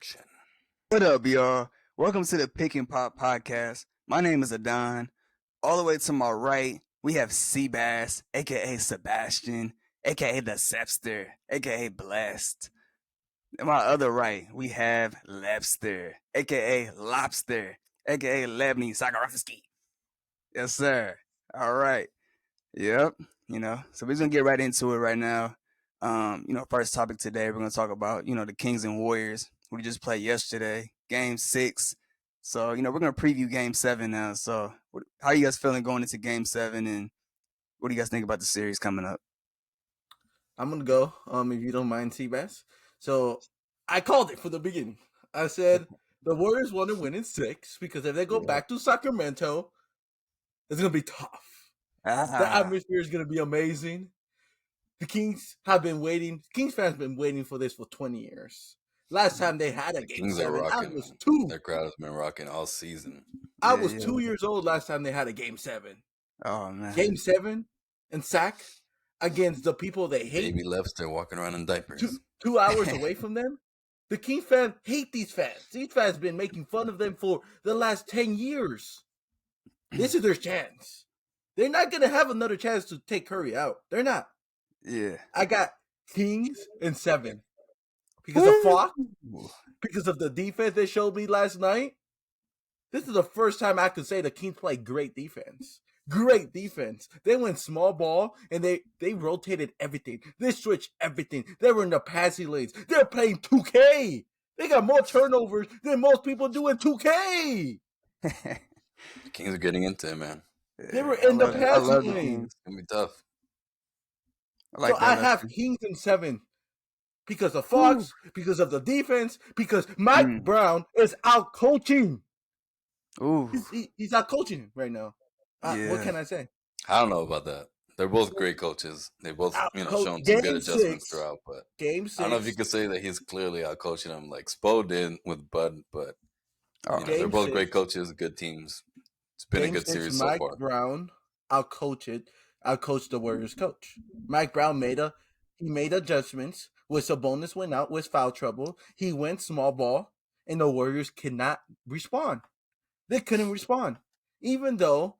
action. What up, y'all? Welcome to the Pick and Pop podcast. My name is Adon. All the way to my right, we have Seabass, aka Sebastian, aka the Sepster, aka Blessed. And my other right, we have Lebster, aka Lobster, aka Lebny Sakarovsky. Yes, sir. All right. Yep. So we're just gonna get right into it right now. First topic today, we're gonna talk about, the Kings and Warriors. We just played yesterday, game 6. So, we're gonna preview game 7 now. So how you guys feeling going into game 7, and what do you guys think about the series coming up? I'm gonna go, if you don't mind, Seabass. So I called it from the beginning. I said the Warriors want to win in 6 because if they go back to Sacramento, it's gonna be tough. The atmosphere is gonna be amazing. The Kings have been waiting. Kings fans have been waiting for this for 20 years. Last time they had a game 7, I was 2. Their crowd has been rocking all season. I was 2 years old last time they had a game 7. Oh man, game 7 and Sac against the people they hate. Baby Lebster walking around in diapers. 2 hours away from them. The Kings fans hate these fans. These fans have been making fun of them for the last 10 years. This is their chance. They're not going to have another chance to take Curry out. They're not. Yeah. I got Kings in 7. Because of Fox, because of the defense they showed me last night. This is the first time I could say the Kings play great defense. Great defense. They went small ball and they rotated everything. They switched everything. They were in the passing lanes. They're playing 2K. They got more turnovers than most people do in 2K. The Kings are getting into it, man. They were in the passing lanes. It's going to be tough. I have Kings in 7 because of Fox, because of the defense, because Mike Brown is out coaching. Ooh. He's out coaching right now. What can I say? I don't know about that. They're both great coaches. They both, shown some good adjustments throughout. But game 6, I don't know if you could say that he's clearly out coaching them like Spo did with Bud. But they're both great coaches, good teams. It's been a good series so far. Mike Brown out coached the Warriors coach. Mike Brown made adjustments. With Sabonis went out with foul trouble. He went small ball, and the Warriors could not respond. They couldn't respond. Even though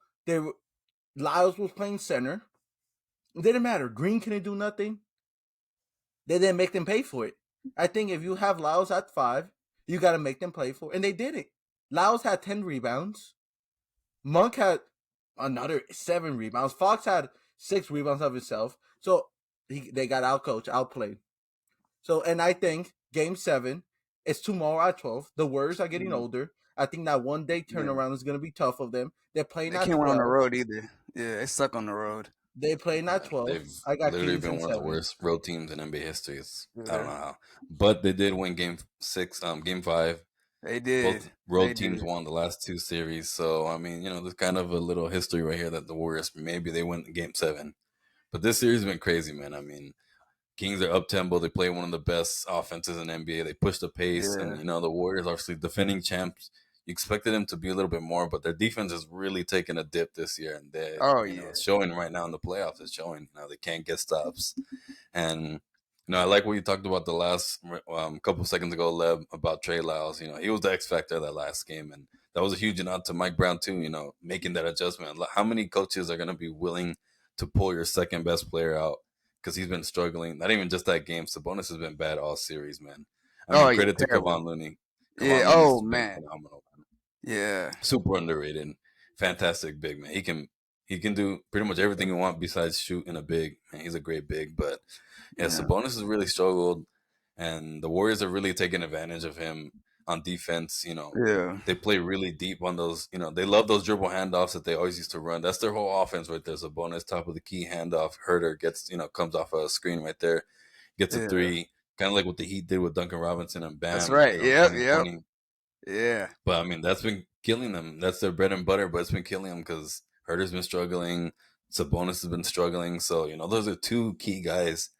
Lyles was playing center, it didn't matter. Green couldn't do nothing. They didn't make them pay for it. I think if you have Lyles at 5, you got to make them play for it. And they did it. Lyles had 10 rebounds. Monk had another 7 rebounds. Fox had 6 rebounds of himself. So they got outcoached, outplayed. So, and I think game 7 is tomorrow at 12. The Warriors are getting older. I think that one-day turnaround is going to be tough of them. They're playing at 12. They can't win on the road either. Yeah, they suck on the road. They playing at 12. They've literally been one of the worst road teams in NBA history. I don't know how. But they did win game 5. They did. Both road teams won the last 2 series. So, I mean, there's kind of a little history right here that the Warriors, maybe they win game 7. But this series has been crazy, man. I mean, Kings are up-tempo. They play one of the best offenses in the NBA. They push the pace. Yeah. And, the Warriors are obviously defending champs. You expected them to be a little bit more, but their defense is really taking a dip this year. And it's showing right now in the playoffs. It's showing. They can't get stops. And, I like what you talked about the last couple seconds ago, Leb, about Trey Lyles. He was the X factor that last game. And that was a huge nod to Mike Brown, too, making that adjustment. How many coaches are going to be willing to pull your second best player out? Because he's been struggling. Not even just that game. Sabonis has been bad all series, man. Credit to Kevon Looney. Man. Phenomenal, man. Yeah. Super underrated. Fantastic big, man. He can do pretty much everything you want besides shoot in a big. Man, he's a great big. But, Sabonis has really struggled. And the Warriors are really taking advantage of him on defense. They play really deep on those. They love those dribble handoffs that they always used to run. That's their whole offense right there. Sabonis, top of the key handoff. Herter gets, comes off a screen right there, gets a 3. Kind of like what the Heat did with Duncan Robinson and Bam. That's right. Yeah. But, I mean, that's been killing them. That's their bread and butter, but it's been killing them because Herter's been struggling. Sabonis has been struggling. So, those are 2 key guys.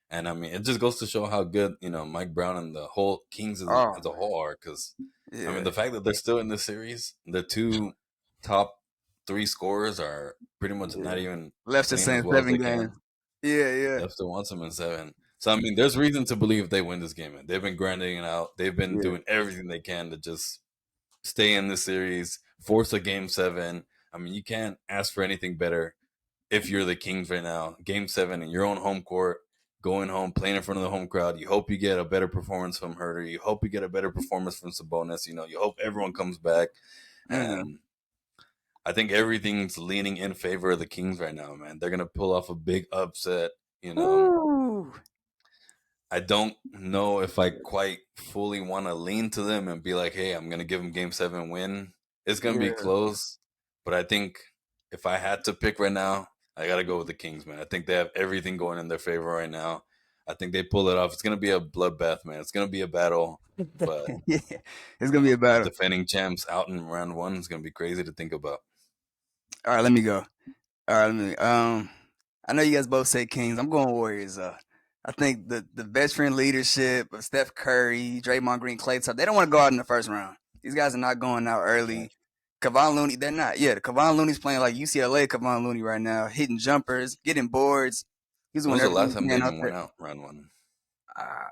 And, I mean, it just goes to show how good, Mike Brown and the whole Kings as a whole are. Because, I mean, the fact that they're still in this series, the 2 top 3 scorers are pretty much not even left to 7 games. Yeah. Left to wants them in 7. So I mean, there's reason to believe they win this game. Man. They've been grinding it out. They've been Yeah. doing everything they can to just stay in the series, force a game seven. I mean, you can't ask for anything better if you're the Kings right now. Game seven in your own home court, going home, playing in front of the home crowd. You hope you get a better performance from Herter. You hope you get a better performance from Sabonis. You hope everyone comes back. Mm. And I think everything's leaning in favor of the Kings right now, man. They're gonna pull off a big upset. Ooh. I don't know if I quite fully want to lean to them and be like, "Hey, I'm gonna give them Game Seven win." It's gonna be Yeah. close, but I think if I had to pick right now, I gotta go with the Kings, man. I think they have everything going in their favor right now. I think they pull it off. It's gonna be a bloodbath, man. It's gonna be a battle, but Yeah. It's gonna be a battle. defending champs out in round one is gonna be crazy to think about. All right, let me go. All right, let me. I know you guys both say Kings. I'm going Warriors. I think the veteran leadership of Steph Curry, Draymond Green, Klay Thompson, they don't want to go out in the first round. These guys are not going out early. Kevon Looney, they're not. Yeah, Kevon Looney's playing like UCLA Kevon Looney right now, hitting jumpers, getting boards. He's When doing was the everything last he time they can out even there. went out round one Uh,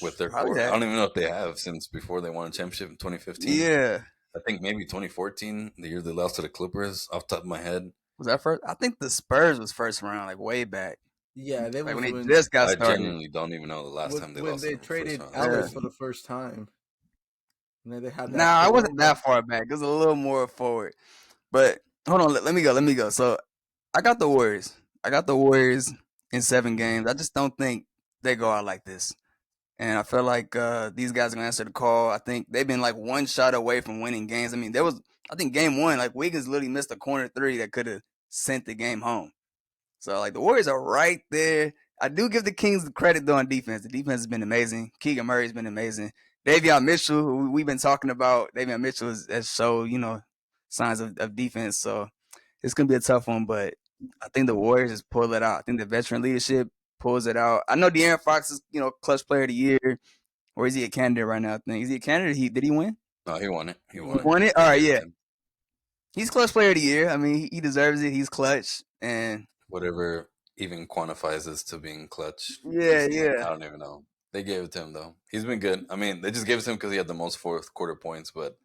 with their Probably core? I that. don't even know if they have since before they won a championship in 2015. Yeah. I think maybe 2014, the year they lost to the Clippers, off the top of my head. Was that first? I think the Spurs was first round, like way back. Yeah, that Like when was they when just got I started. genuinely don't even know the last time they when lost they in the first traded round of the Yeah. Alex for season. the first time. And then they had that Nah, I four. wasn't that far back. It was a little more forward. But hold on, let me go. Let me go. So I got the Warriors. I got the Warriors in 7 games. I just don't think they go out like this. And I feel like these guys are gonna answer the call. I think they've been like one shot away from winning games. I mean, I think game one, like Wiggins literally missed a corner three that could have sent the game home. So like the Warriors are right there. I do give the Kings the credit though on defense. The defense has been amazing. Keegan Murray's been amazing. Davion Mitchell, who we've been talking about, Davion Mitchell has showed, signs of defense. So it's gonna be a tough one, but I think the Warriors just pull it out. I think the veteran leadership pulls it out. I know De'Aaron Fox is, clutch player of the year, or is he a candidate right now? I think is he a candidate? Did he win? No, he won it. He He won won. it. Won it. All They right, gave it yeah. to him. He's clutch player of the year. I mean, he deserves it. He's clutch, and Whatever even quantifies as to being clutch yeah, this season. yeah, I don't even know. They gave it to him though. He's been good. I mean, they just gave it to him because he had the most fourth quarter points. But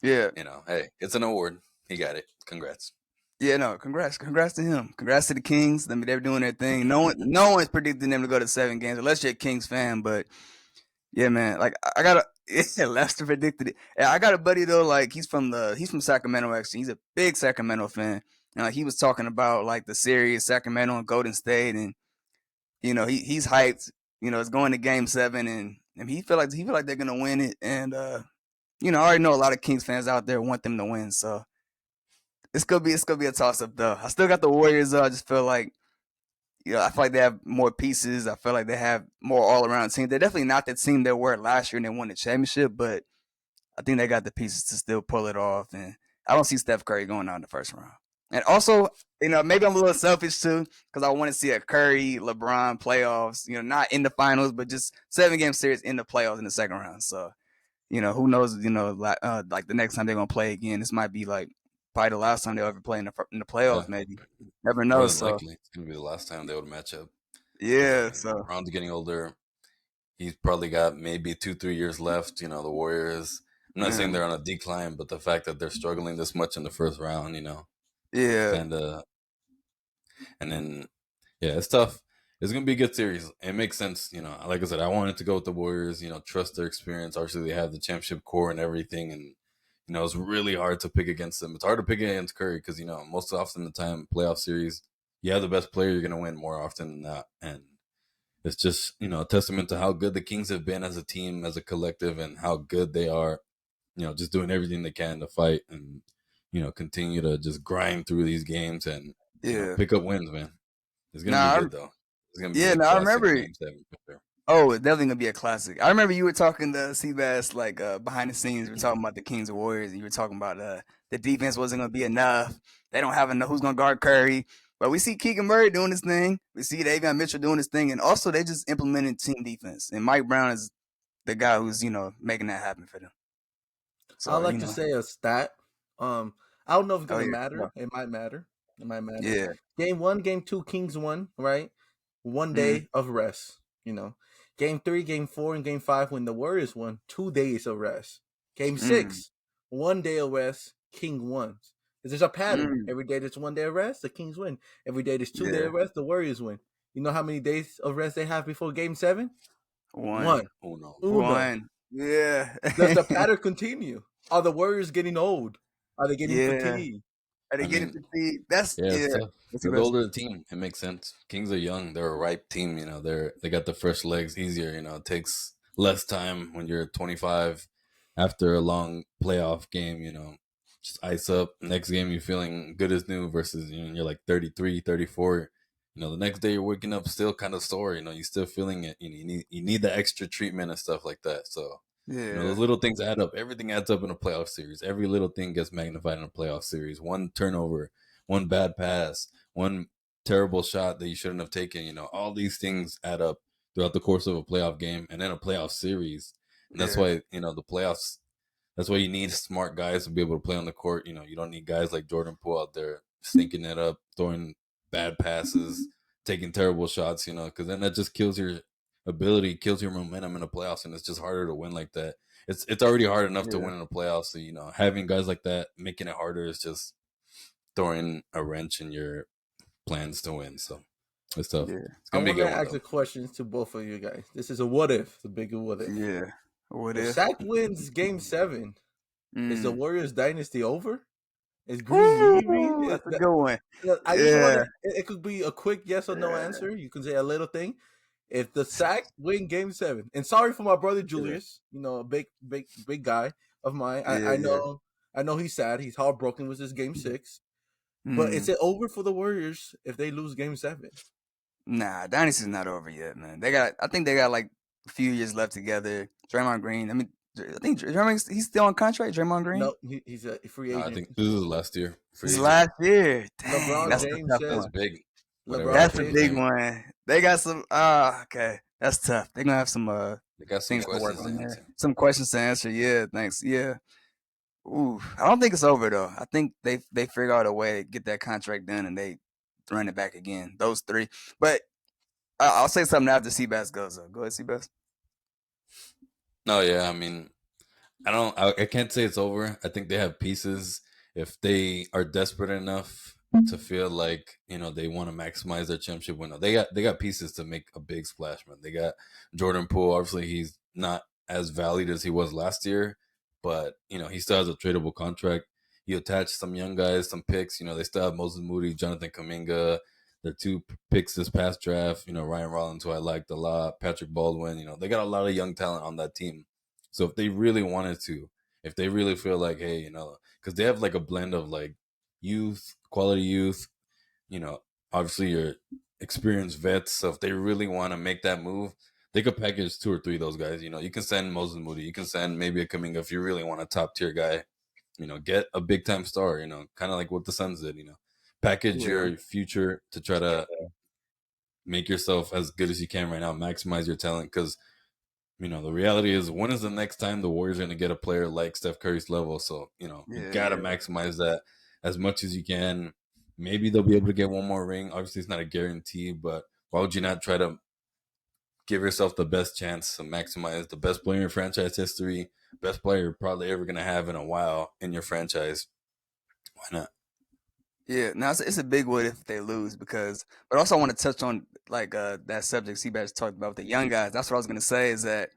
yeah. hey, it's an award. He got it. Congrats. Yeah, no, congrats to him. Congrats to the Kings. I mean, they're doing their thing. No one's predicting them to go to 7 games unless you're a Kings fan. But yeah, man, like I got a yeah, Lester predicted it. Yeah, I got a buddy though, like he's from Sacramento actually. He's a big Sacramento fan. And like he was talking about like the series Sacramento and Golden State, and he's hyped. It's going to Game 7, and he feel like they're gonna win it. And I already know a lot of Kings fans out there want them to win, so it's gonna be a toss up though. I still got the Warriors though. I just feel like I feel like they have more pieces. I feel like they have more all around team. They're definitely not the team they were last year and they won the championship, but I think they got the pieces to still pull it off. And I don't see Steph Curry going out in the first round. And also, maybe I'm a little selfish too because I want to see a Curry LeBron playoffs. Not in the finals, but just 7 game series in the playoffs in the second round. So who knows? Like the next time they're gonna play again, this might be like probably the last time they'll ever play in the playoffs. Yeah, Maybe never more know. than So likely, it's gonna be the last time they would match up. Because I yeah, mean, so LeBron's getting older. He's probably got maybe 2-3 years left. The Warriors. I'm not saying yeah, they're on a decline, but the fact that they're struggling this much in the first round, it's yeah, kind of. And then, yeah, it's tough. It's gonna be a good series. It makes sense. Like I said, I wanted to go with the Warriors. Trust their experience. Obviously, they have the championship core and everything, and it's really hard to pick against them. It's hard to pick against Curry because most often the time playoff series, you have the best player, you're gonna win more often than not, and it's just a testament to how good the Kings have been as a team, as a collective, and how good they are. Just doing everything they can to fight and continue to just grind through these games and yeah. pick up wins, man. It's gonna be Nah, good though. It's gonna be yeah. a No, I classic remember. game seven for sure. Oh, it's definitely gonna be a classic. I remember you were talking to Seabass like behind the scenes. We were talking about the Kings and Warriors, and you were talking about the defense wasn't gonna be enough. They don't have enough. Who's gonna guard Curry? But we see Keegan Murray doing his thing. We see Davion Mitchell doing his thing, and also they just implemented team defense. And Mike Brown is the guy who's making that happen for them. I So like to say a stat. I don't know if it's oh gonna yeah, matter. It might matter. It might matter. yeah, Game 1, game 2, Kings won. Right, one mm, day of rest. Game 3, Game 4, and Game 5 when the Warriors won, 2 days of rest. Game Mm. 6, 1 day of rest, King wins. There's a pattern. Mm. Every day there's 1 day of rest, the Kings win. Every day there's 2 days Yeah. of rest, the Warriors win. You know how many days of rest they have before Game 7? One. 1. Uno. Uno. One. Yeah. Does the pattern continue? Are the Warriors getting old? Are they getting Yeah. fatigued? Are they I getting mean, fatigued? That's yeah, it's yeah. tough. Let's see They're the best. older team. It makes sense. Kings are young. They're a ripe team. They got the fresh legs easier. It takes less time when you're 25 after a long playoff game. Just ice up. Next game you're feeling good as new versus you're like 33, 34. The next day you're waking up still kind of sore. You're still feeling it. You need the extra treatment and stuff like that. So those Yeah. little things add up. Everything adds up in a playoff series. Every little thing gets magnified in a playoff series. One turnover, one bad pass, one terrible shot that you shouldn't have taken. All these things add up throughout the course of a playoff game and then a playoff series. And that's Yeah. why, the playoffs, that's why you need smart guys to be able to play on the court. You don't need guys like Jordan Poole out there stinking it up, throwing bad passes, taking terrible shots, because then that just kills your ability, kills your momentum in the playoffs, and it's just harder to win like that. It's already hard enough to Yeah. win in the playoffs. So, having guys like that making it harder is just throwing a wrench in your plans to win. So it's tough. Yeah. It's I gonna be a want good to one ask though. a question to both of you guys. This is a what if. It's a bigger what if. Yeah. What If if? Shaq wins Game 7, is the Mm. Warriors dynasty over? Is Green leaving? Woo! That's a good one. I just want to. Yeah. It could be a quick yes or no Yeah. answer. You can say a little thing. If the Sack win Game 7, and sorry for my brother Yeah. Julius, a big guy of mine. Yeah. I Yeah. know, I know he's sad. He's heartbroken with his Game 6. But is Mm. it over for the Warriors if they lose Game 7? Nah, Dynasty's not over yet, man. I think they got like a few years left together. Draymond Green. I mean, I think Draymond, he's still on contract. Draymond Green. No, he's a free No, I agent. think this is last year, This free is agent. last year. Dang, LeBron that's a James tough said. That's one. big. Whatever LeBron That's a happened James. with big him, one. They got some. Okay, that's tough. They're gonna have some they got some things to work questions to on there. answer. Some questions to answer. Yeah, thanks. Yeah. Ooh, I don't think it's over though. I think they figure out a way to get that contract done and they run it back again. Those three. But I'll say something after Seabass goes up. Go ahead, Seabass. No, yeah, I mean, I can't say it's over. I think they have pieces. If they are desperate enough to feel like they want to maximize their championship window, they got pieces to make a big splash, man. They got Jordan Poole. Obviously, he's not as valued as he was last year, but he still has a tradable contract. You attach some young guys, some picks. They still have Moses Moody, Jonathan Kuminga. Their two picks this past draft. Ryan Rollins, who I liked a lot, Patrick Baldwin. They got a lot of young talent on that team. So if they really wanted to, if they really feel like, hey, because they have like a blend of like youth, quality youth, you know, obviously your experienced vets. So if they really want to make that move, they could package 2 or 3 of those guys. You can send Moses Moody, you can send maybe a Kuminga if you really want a top tier guy. Get a big time star. Kind of like what the Suns did. Package Yeah. your future to try to make yourself as good as you can right now. Maximize your talent because the reality is, when is the next time the Warriors are going to get a player like Steph Curry's level? So, you Yeah. got to Yeah. maximize that as much as you can. Maybe they'll be able to get one more ring. Obviously, it's not a guarantee, but why would you not try to give yourself the best chance to maximize the best player in franchise history, best player you're probably ever going to have in a while in your franchise? Why not? Yeah, now it's a big what if they lose but also I want to touch on like that subject Seabass talked about with the young guys. That's what I was gonna say is that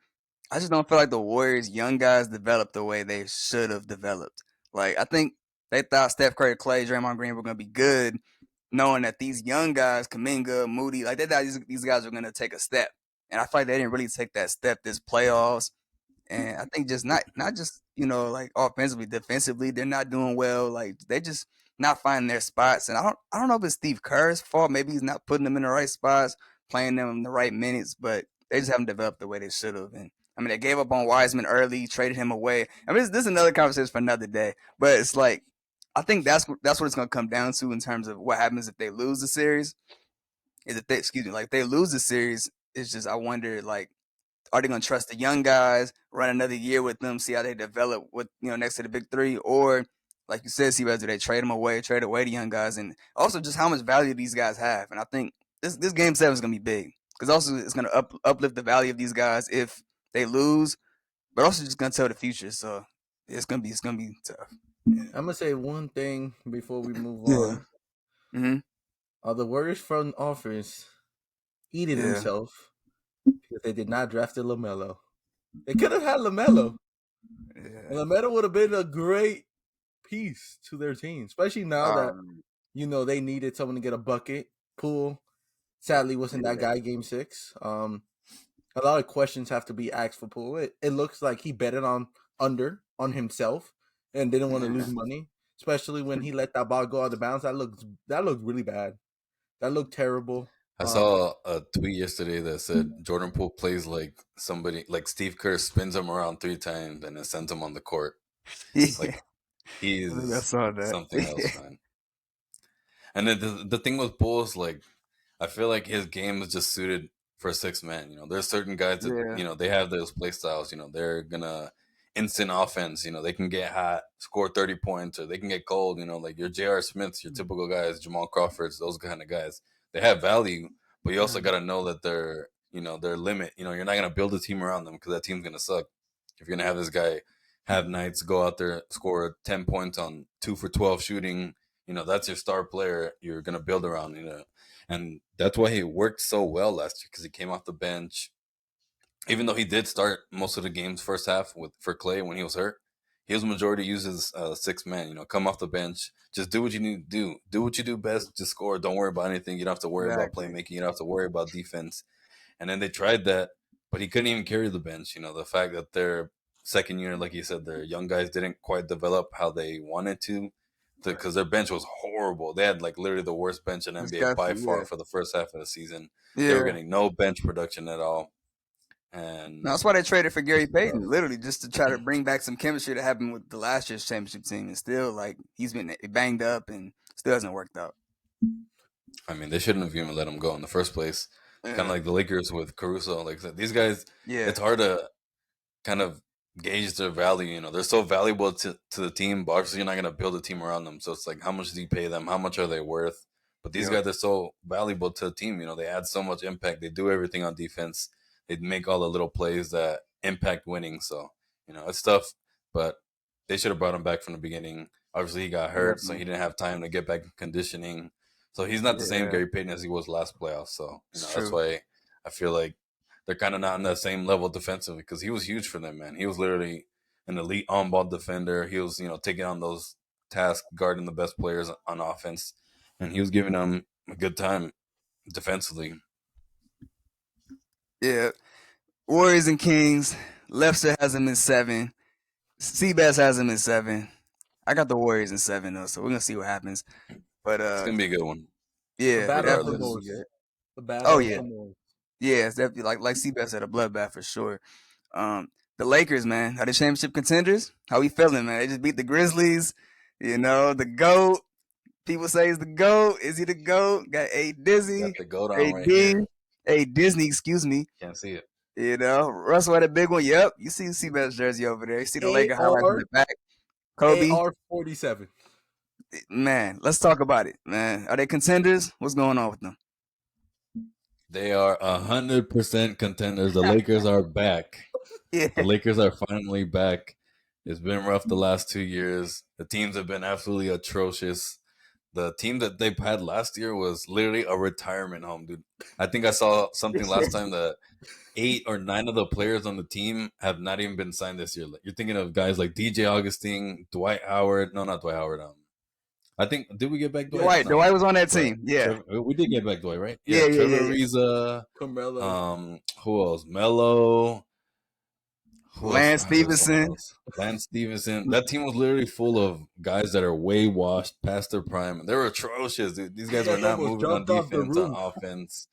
I just don't feel like the Warriors young guys developed the way they should have developed. Like I think they thought Steph Curry, Clay, Draymond Green were gonna be good, knowing that these young guys, Kuminga, Moody, like they thought these guys were gonna take a step, and I feel like they didn't really take that step this playoffs. And I think just not just like offensively, defensively, they're not doing well. Like they just not finding their spots. And I don't know if it's Steve Kerr's fault. Maybe he's not putting them in the right spots, playing them in the right minutes, but they just haven't developed the way they should have. And I mean, they gave up on Wiseman early, traded him away. I mean, this is another conversation for another day. But it's like I think that's what it's going to come down to in terms of what happens if they lose the series. Is if they like if they lose the series, it's just I wonder like are they going to trust the young guys, run another year with them, see how they develop with next to the big three, or like you said, see whether they trade away the young guys, and also just how much value these guys have. And I think this game 7 is going to be big. because also it's gonna uplift the value of these guys if they lose, but also just gonna tell the future. So it's gonna be tough. I'm gonna say one thing before we move Yeah. on. Mm-hmm. The Warriors front office eating Yeah. themselves because they did not draft LaMelo. They could have had LaMelo, Yeah. and LaMelo would have been a great piece to their team, especially now that they needed someone to get a bucket. Poole sadly wasn't that guy. Game 6. A lot of questions have to be asked for Poole. It looks like he betted on himself and didn't want to lose money, especially when he let that ball go out of bounds. That looked really bad. That looked terrible. I saw a tweet yesterday that said Jordan Poole plays like somebody like Steve Kerr spins him around 3 times and then sends him on the court. Yeah. Like I think I he's saw that. something else, man. And then the thing with Poole is like I feel like his game is just suited for a 6 man. There's certain guys that Yeah. they have those play styles. They're gonna instant offense. They can get hot, score 30 points, or they can get cold. Like your J.R. Smiths, your typical guys, Jamal Crawfords, those kind of guys. They have value, but you also got to know that their limit. You're not gonna build a team around them because that team's gonna suck. If you're gonna have this guy have nights, go out there, score 10 points on 2 for 12 shooting. That's your star player. You're gonna build around. And that's why he worked so well last year because he came off the bench. Even though he did start most of the games first half for Clay when he was hurt, he was majority uses 6 man. Come off the bench, just do what you need to do. Do what you do best. Just score. Don't worry about anything. You don't have to worry about Exactly. playmaking. You don't have to worry about defense. And then they tried that, but he couldn't even carry the bench. The fact that their second unit, like you said, their young guys didn't quite develop how they wanted to because their bench was horrible. They had like literally the worst bench in NBA by Disgusting. far Yeah. for the first half of the season. They were Yeah. getting no bench production at all. No, And that's why they traded for Gary It's Payton, tough. literally just to try to bring back some chemistry that happened with the last year's championship team. And still, like, he's been banged up and still hasn't worked out. I mean, they shouldn't have even let him go in the first place. Kind of Yeah. like the Lakers with Caruso. Like I said, these guys, Yeah. it's hard to kind of gauge their value. They're so valuable to the team, but obviously you're not going to build a team around them. So it's like, how much do you pay them? How much are they worth? But these Yep. guys are so valuable to the team. They add so much impact. They do everything on defense. They make all the little plays that impact winning. So, it's tough, but they should have brought him back from the beginning. Obviously, he got hurt, so he Definitely. didn't have time to get back in conditioning. So he's not the same Yeah. Gary Payton as he was last playoffs. So, It's that's true. why I feel like they're kind of not on that same level defensively because he was huge for them, man. He was literally an elite on-ball defender. He was, taking on those tasks, guarding the best players on offense, and he was giving them a good time defensively. Yeah. Warriors and Kings. Lefster has them in 7. Seabass has them in 7. I got the Warriors in 7 though, so we're gonna see what happens. But It's gonna be a good one, A yeah, battle of the definitely gonna regardless. be North. good. A Oh battle of yeah, the North. yeah, it's definitely like Seabass said, a bloodbath for sure. The Lakers, man, are the championship contenders? How we feeling, man? They just beat the Grizzlies. The GOAT. People say he's the GOAT. Is he the GOAT? Got A Got Dizzy, the goat on right AD, here. A Disney, excuse me. Can't see it. Russell had a big one. Yep, you see Seabass jersey over there. You see the Laker highlights in AR the back. Kobe, AR-47. man, let's talk about it, man. Are they contenders? What's going on with them? They are 100% contenders. The Lakers are back. Yeah, The Lakers are finally back. It's been rough the last 2 years. The teams have been absolutely atrocious. The team that they had last year was literally a retirement home, dude. I think I saw something last time that 8 or 9 of the players on the team have not even been signed this year. You're thinking of guys like DJ Augustine, Dwight Howard. No, not Dwight Howard. I think did we get back Dwight? No, Dwight was on that but team. Yeah, We did get back Dwight, right? Yeah, yeah, yeah, yeah, Trevor yeah. Ariza. Carmelo. Who else? Melo. Who else? Lance Oh, there's someone Stevenson. else. Lance Stevenson. That team was literally full of guys that are way washed past their prime. They were atrocious, dude. These You guys were guys not almost moving on jumped off the defense, on roof. offense.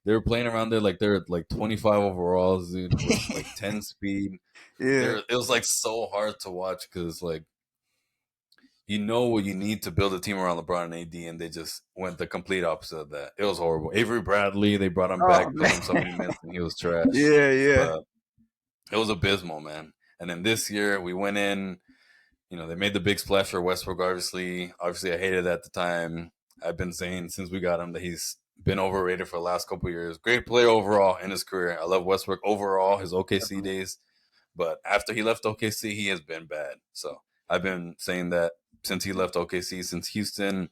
They were playing around there like they're like 25 overalls, dude, with like 10 speed. Yeah, It was like so hard to watch because like you know what you need to build a team around LeBron and AD, and they just went the complete opposite of that. It was horrible. Avery Bradley, they brought him oh back, put man, him so many minutes, and he was trash. yeah, yeah, But it was abysmal, man. And then this year we went in. They made the big splash for Westbrook. Obviously, I hated it at the time. I've been saying since we got him that he's been overrated for the last couple of years. Great player overall in his career. I love Westbrook overall, his OKC days. But after he left OKC, he has been bad. So I've been saying that since he left OKC, since Houston.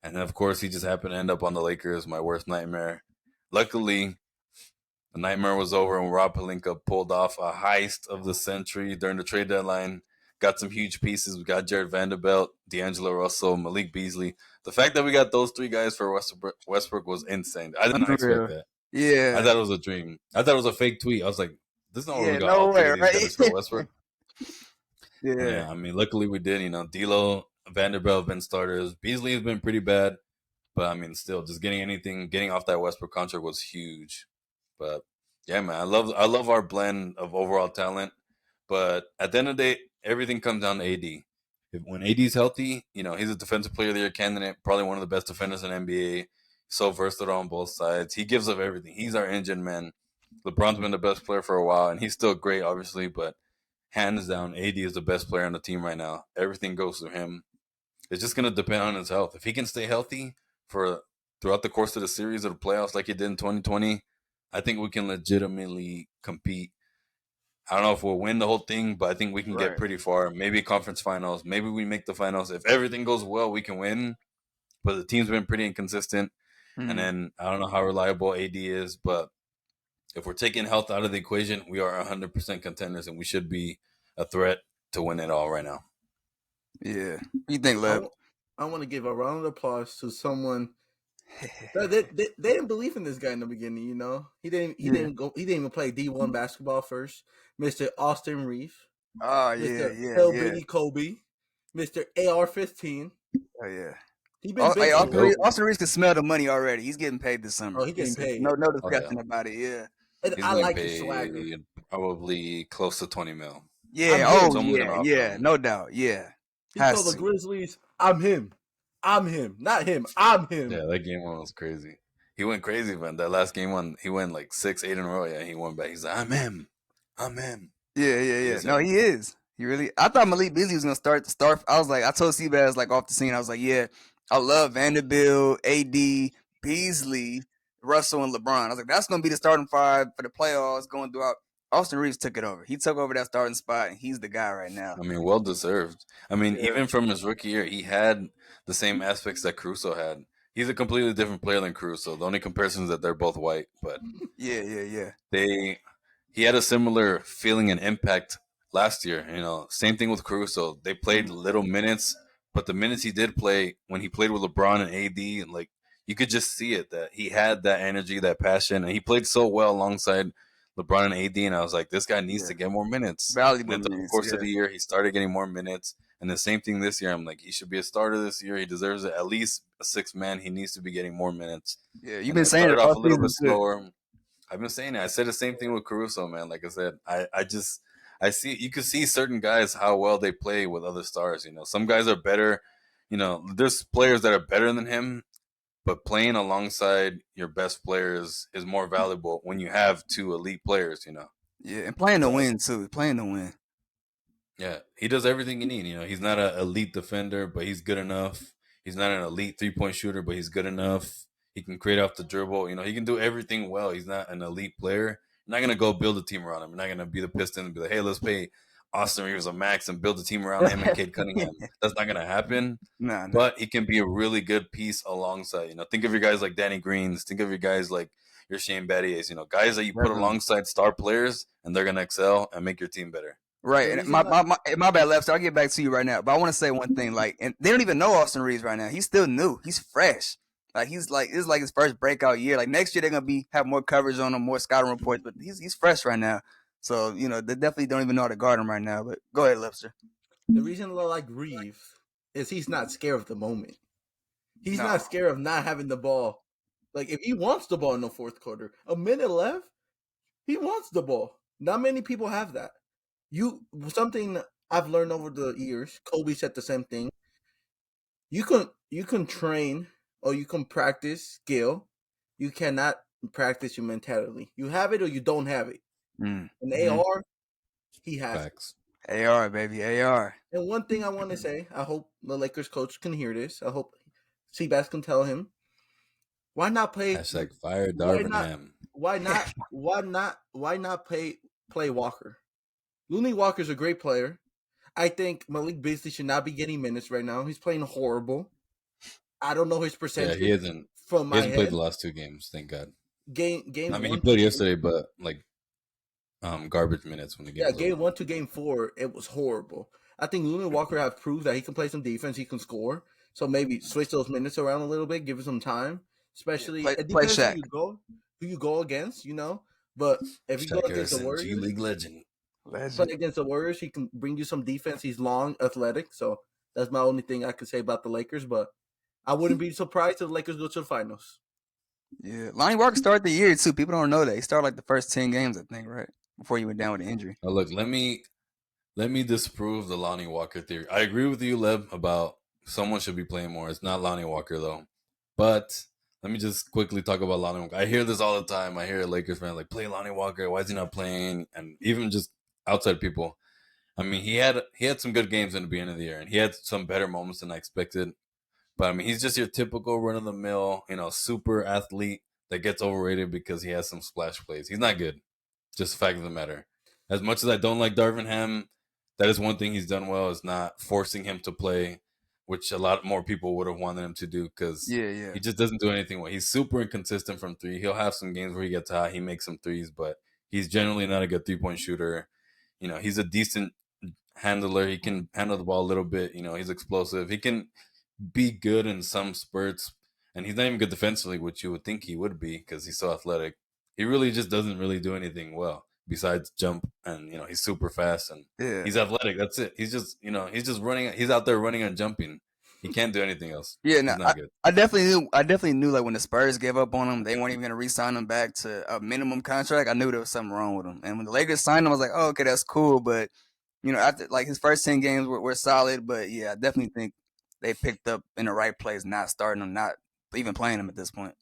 And of course, he just happened to end up on the Lakers, my worst nightmare. Luckily, the nightmare was over and Rob Pelinka pulled off a heist of the century during the trade deadline. Got some huge pieces. We got Jared Vanderbilt, D'Angelo Russell, Malik Beasley. The fact that we got those three guys for Westbrook was insane. I did not expect Unreal. that. I Yeah. thought it was a dream. I thought it was a fake tweet. I was like, this is not where we Yeah. got all No three way, of these right? guys for Westbrook. Yeah. Yeah, I mean, luckily we did. D'Lo, Vanderbilt have been starters. Beasley has been pretty bad, but I mean, still, just getting off that Westbrook contract was huge. But yeah, man, I love our blend of overall talent. But at the end of the day, everything comes down to AD. When AD's healthy, he's a defensive player of the year candidate, probably one of the best defenders in NBA. So versatile on both sides. He gives up everything. He's our engine man. LeBron's been the best player for a while, and he's still great, obviously, but hands down, AD is the best player on the team right now. Everything goes through him. It's just gonna depend on his health. If he can stay healthy for throughout the course of the series or the playoffs like he did in 2020, I think we can legitimately compete. I don't know if we'll win the whole thing, but I think we can get Right. pretty far. Maybe conference finals. Maybe we make the finals. If everything goes well, we can win. But the team's been pretty inconsistent. And Mm. then I don't know how reliable AD is, but if we're taking health out of the equation, we are 100% contenders, and we should be a threat to win it all right now. Yeah. What you think, I, Leb? w- I want to give a round of applause to someone they didn't believe in this guy in the beginning. He Yeah. didn't even play D1 basketball first. Mr. Austin Reeves, Oh yeah, Mr. yeah, yeah. Hellbitty Kobe, Mr. AR-15. Oh yeah. He been Oh, hey, benching The a little goat. bit. Austin Reeves can smell the money already. He's getting paid this summer. Oh, he getting It's paid, no Oh yeah, discussion about it. Yeah. and he's I getting like his swagger. paid probably close to 20 mil. Yeah. I'm Oh him. Someone's gonna yeah. offer Yeah. him. No doubt. Yeah. He told Has the to. Grizzlies, "I'm him. I'm him. Not him. I'm him." Yeah, that game one was crazy. He went crazy, man. That last game one, he went like 6, 8 in a row. Yeah, he went back. He's like, I'm him. I'm him. Yeah. Yeah. He Yeah. is No, him. he is. He really. I thought Malik Beasley was gonna start. I was like, I told Seabass like off the scene. I was like, yeah, I love Vanderbilt, AD, Beasley, Russell, and LeBron. I was like, that's gonna be the starting five for the playoffs going throughout. Austin Reeves took it over. He took over that starting spot, and he's the guy right now. I mean, well deserved. I mean, Yeah. even from his rookie year, he had the same aspects that Caruso had. He's a completely different player than Caruso. The only comparison is that they're both white, but Yeah. Yeah. Yeah. they he had a similar feeling and impact last year. Same thing with Caruso. They played Mm. little minutes, but the minutes he did play when he played with LeBron and AD, like you could just see it that he had that energy, that passion, and he played so well alongside LeBron and AD. And I was like, this guy needs Yeah. to get more minutes. And Valuable then throughout the minutes. course of Yeah. the year, he started getting more minutes. And the same thing this year. I'm like, he should be a starter this year. He deserves it. At least a sixth man. He needs to be getting more minutes. Yeah. You've And been it saying started it off all a little bit season too. slower. I've been saying it. I said the same thing with Caruso, man. Like I said, I see you can see certain guys how well they play with other stars. Some guys are better. There's players that are better than him, but playing alongside your best players is more valuable when you have two elite players. Yeah, and playing to But win too. Playing to win. yeah, he does everything you need. He's not an elite defender, but he's good enough. He's not an elite 3-point shooter, but he's good enough. He can create off the dribble. He can do everything well. He's not an elite player. You're not gonna go build a team around him. You're not gonna be the Pistons and be like, hey, let's pay Austin Reeves a max and build a team around him and Cade Cunningham. That's not gonna happen. Nah, nah. But he can be a really good piece alongside. Think of your guys like Danny Greens. Think of your guys like your Shane Battiers. Guys that you put Definitely. alongside star players and they're gonna excel and make your team better. The Right. And reason why my bad, Left. So I'll get back to you right now. But I want to say one thing. Like, and they don't even know Austin Reeves right now. He's still new. He's fresh. Like he's like this is like his first breakout year. Like next year they're gonna have more coverage on him, more scouting reports. But he's fresh right now. So they definitely don't even know how to guard him right now. But go ahead, Lipster. the reason I like Reeves is he's not scared of the moment. He's No. not scared of not having the ball. Like if he wants the ball in the fourth quarter, a minute left, he wants the ball. Not many people have that. Something I've learned over the years. Kobe said the same thing. You can train or you can practice skill. You cannot practice your mentality. You have it or you don't have it. Mm. And Mm-hmm. AR, he has it. Facts. AR baby, AR. And one thing I want to say, I hope the Lakers coach can hear this. I hope Seabass can tell him. Why not play? Hashtag fire Why Darvin not? Ham. Why not? Why not? Why not play Walker? Looney Walker's a great player. I think Malik Beasley should not be getting minutes right now. He's playing horrible. I don't know his Yeah, percentage he hasn't. from He my hasn't played the head. last 2 games. Thank God. Game I mean, he one played to yesterday, but like garbage minutes when the game yeah, was over. game one to game four, it was horrible. I think Looney Walker have proved that he can play some defense, he can score. So maybe switch those minutes around a little bit, give him some time. Yeah, Especially play it play depends Shaq. who you go against, you know. But if you go Shaq against the Harrison, G Warriors, League legend. play Legend. against the Warriors, he can bring you some defense. He's long, athletic, so that's my only thing I could say about the Lakers. But I wouldn't be surprised if the Lakers go to the finals. Yeah, Lonnie Walker started the year too. People don't know that he started like the first 10 games, I think, right before he went down with the injury. Now look, let me disprove the Lonnie Walker theory. I agree with you, Leb, about someone should be playing more. It's not Lonnie Walker though. But let me just quickly talk about Lonnie Walker. I hear this all the time. I hear a Lakers fan like, play Lonnie Walker. Why is he not playing? And even just outside people. I mean, he had some good games in the beginning of the year, and he had some better moments than I expected. But I mean, he's just your typical run of the mill, super athlete that gets overrated because he has some splash plays. He's not good. Just a fact of the matter. As much as I don't like Darvin Ham, that is one thing he's done well is not forcing him to play, which a lot more people would have wanted him to do because Yeah, yeah, he just doesn't do anything well. He's super inconsistent from three. He'll have some games where he gets hot, he makes some threes, but he's generally not a good 3-point shooter. He's a decent handler. He can handle the ball a little bit. He's explosive. He can be good in some spurts, and he's not even good defensively, which you would think he would be because he's so athletic. He really just doesn't really do anything well besides jump, and he's super fast and yeah, he's athletic. That's it. He's just running. He's out there running and jumping. He can't do anything else. yeah. No, He's not good. I definitely knew like when the Spurs gave up on him, they weren't even gonna re-sign him back to a minimum contract. I knew there was something wrong with him, and when the Lakers signed him, I was like, oh, okay, that's cool. But after like his first 10 games were solid, but yeah, I definitely think they picked up in the right place, not starting him, not even playing him at this point.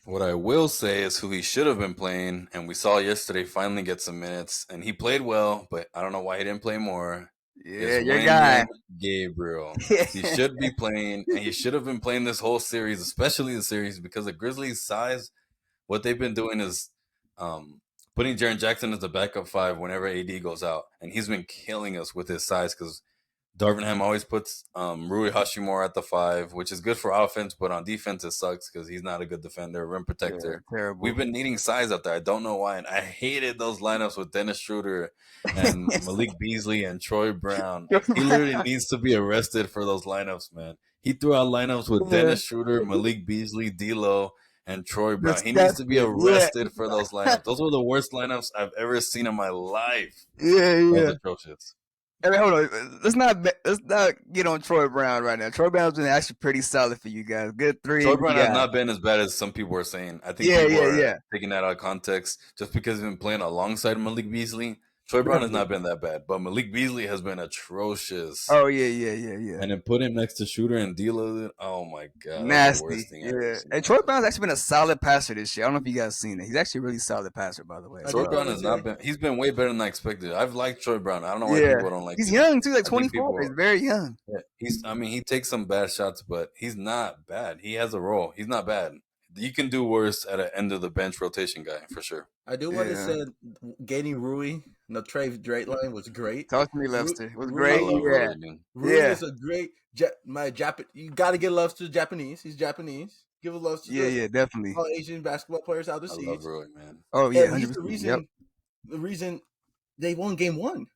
What I will say is who he should have been playing, and we saw yesterday finally get some minutes, and he played well, but I don't know why he didn't play more. Yeah, Is your guy. Wenyen Gabriel. He should be playing, and he should have been playing this whole series, especially the series, because the Grizzlies' size. What they've been doing is putting Jaren Jackson as the backup five whenever AD goes out, and he's been killing us with his size because Darvin Ham always puts Rui Hashimura at the five, which is good for offense, but on defense it sucks because he's not a good defender, rim Yeah, protector. We've terrible. been needing size out there. I don't know why, and I hated those lineups with Dennis Schroeder and Malik Beasley and Troy Brown. He literally needs to be arrested for those lineups, man. He threw out lineups with Yeah, Dennis Schroeder, Malik Beasley, D'Lo, and Troy Brown. He needs to be disgusting. Yeah, arrested for those lineups. Those were the worst lineups I've ever seen in my life. yeah, That was yeah. atrocious. I mean, hold on. Let's not get on Troy Brown right now. Troy Brown's been actually pretty solid for you guys. Good Troy threes. Brown He has got not been as bad as some people are saying. I think yeah, people yeah, are yeah. taking that out of context just because he's been playing alongside Malik Beasley. Troy Brown has Definitely. not been that bad, but Malik Beasley has been atrocious. Oh yeah, yeah, yeah, yeah. And then put him next to Shooter and D'Lo. Oh my god, that was the worst Nasty. thing I've ever Yeah. seen in And my Troy life. Brown's actually been a solid passer this year. I don't know if you guys seen it. He's actually a really solid passer, by the way, I as Troy do well. Brown want to has not say been. He's been way better than I expected. I've liked Troy Brown. I don't know why Yeah. people don't like He's him. young too, like I think 24. He's people. very young. Yeah, I mean, he takes some bad shots, but he's not bad. He has a role. He's not bad. You can do worse at an end of the bench rotation guy for sure. I do want to Yeah. say getting Rui the trade Drake line was great. Talk to me, Lobster. It was I great. Rui love Yeah. Rui, man. Rui Yeah. is a great my Japan. You got to give love to the Japanese. He's Japanese. Give love to Yeah, the yeah, definitely. all Asian basketball players out the I love seas. Rui, man. Oh yeah, And he's 100%. Yep. the reason they won game one.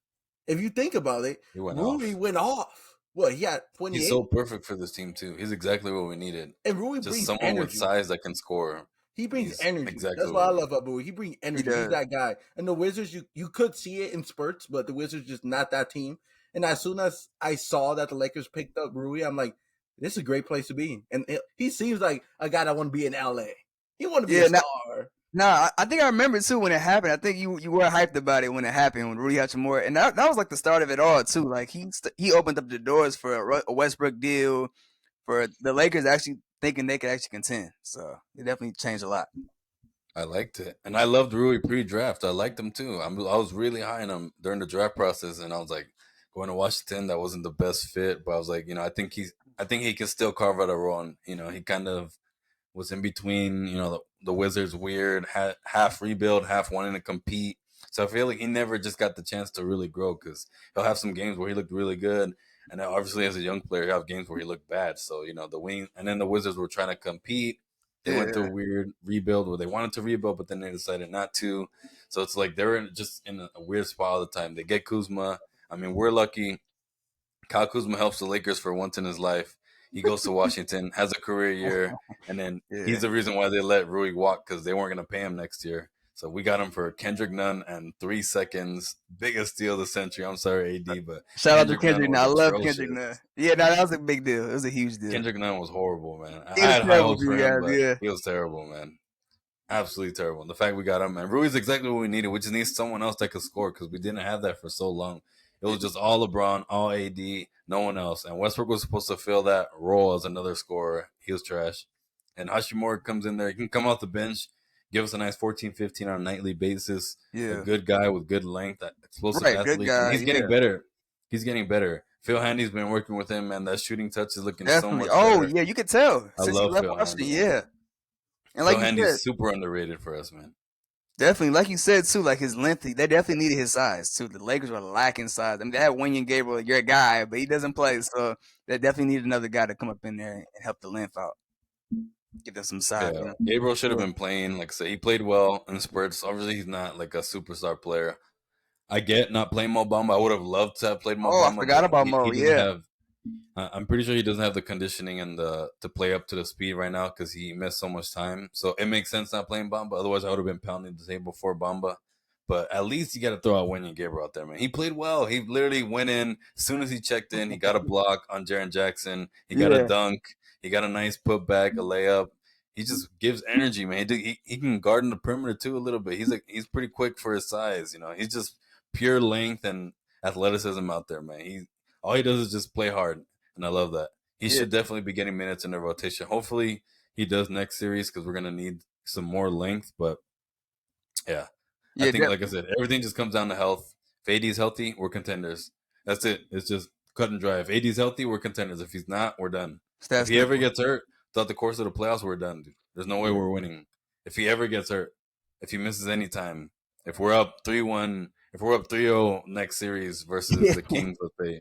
If you think about it, He went Rui off. went off. Well, he had He's 28, so perfect for this team too. He's exactly what we needed. and Rui Just brings someone with energy. size that can score. He brings He's energy. exactly That's what what I we love need. about Rui. He brings He energy. He's does. that guy. And the Wizards, you could see it in spurts, but the Wizards just not that team. And as soon as I saw that the Lakers picked up Rui, I'm like, this is a great place to be. And he seems like a guy that want to be in LA. He want to be a Yeah, star. I think I remember too when it happened. I think you were hyped about it when it happened when Rudy Hachimura, and that was like the start of it all too. Like he opened up the doors for a Westbrook deal for the Lakers actually thinking they could actually contend. So it definitely changed a lot. I liked it, and I loved Rui pre-draft. I liked him too. I was really high on him during the draft process, and I was like, going to Washington, that wasn't the best fit, but I was like, I think he can still carve out a role. And he kind of was in between, the Wizards weird, half rebuild, half wanting to compete. So I feel like he never just got the chance to really grow because he'll have some games where he looked really good. And then obviously as a young player, he'll have games where he looked bad. So, the wing, and then the Wizards were trying to compete. They went through Yeah, a weird rebuild where they wanted to rebuild, but then they decided not to. So it's like they're just in a weird spot all the time. They get Kuzma. I mean, we're lucky. Kyle Kuzma helps the Lakers for once in his life. He goes to Washington, has a career year, and then he's yeah. the reason why they let Rui walk because they weren't going to pay him next year. So we got him for Kendrick Nunn and 3 seconds. Biggest steal of the century. I'm sorry, AD, but Shout out to Kendrick Nunn Kendrick. was Now I love Kendrick. Now, atrocious. yeah, no, that was a big deal. It was a huge deal. Kendrick Nunn was horrible, man. He I was had high terrible hopes for for you him, guys. but Yeah, he was terrible, man. Absolutely terrible. And the fact we got him, man. Rui's exactly what we needed. We just need someone else that could score because we didn't have that for so long. It was just all LeBron, all AD, no one else. And Westbrook was supposed to fill that role as another scorer. He was trash. And Hashimura comes in there. He can come off the bench, give us a nice 14, 15 on a nightly basis. A yeah. good guy with good length, explosive Right, good athlete. And guy. he's getting Yeah, better. He's getting better. Phil Handy's been working with him, and that shooting touch is looking so definitely. much Oh better. yeah, you could tell I since he love left Phil Washington. Handy, Yeah, man. and like Phil you said, Handy's super underrated for us, man. definitely, like you said too, like his length. They definitely needed his size too. The Lakers were lacking size. I mean, they had Wenyen Gabriel, your guy, but he doesn't play, so they definitely needed another guy to come up in there and help the length out, give them some size. Yeah, You know? Gabriel should have Yeah. been playing. Like I said, he played well in spurts. Obviously, he's not like a superstar player. I get not playing Mo Bamba. I would have loved to have played Mo Oh, I Bamba, forgot but about he Mo. doesn't Yeah. have. I'm pretty sure he doesn't have the conditioning and the to play up to the speed right now because he missed so much time. So it makes sense not playing Bamba. Otherwise, I would have been pounding the table for Bamba. But at least you got to throw out Wenyen Gabriel out there, man. He played well. He literally went in as soon as he checked in. He got a block on Jaren Jackson. He got a Yeah. dunk. He got a nice putback, a layup. He just gives energy, man. He can guard in the perimeter too a little bit. He's pretty quick for his size. He's just pure length and athleticism out there, man. All he does is just play hard, and I love that. He Yeah. should definitely be getting minutes in the rotation. Hopefully, he does next series because we're gonna need some more length. But yeah, I Yeah. think, like I said, everything just comes down to health. If AD's healthy, we're contenders. That's it. It's just cut and dry. If AD's healthy, we're contenders. If he's not, we're done. If That's he ever simple. gets hurt throughout the course of the playoffs, we're done, dude. There's no way Yeah. we're winning. If he ever gets hurt, if he misses any time, if we're up 3-1, if we're up 3-0 next series versus Yeah. the Kings, let's say,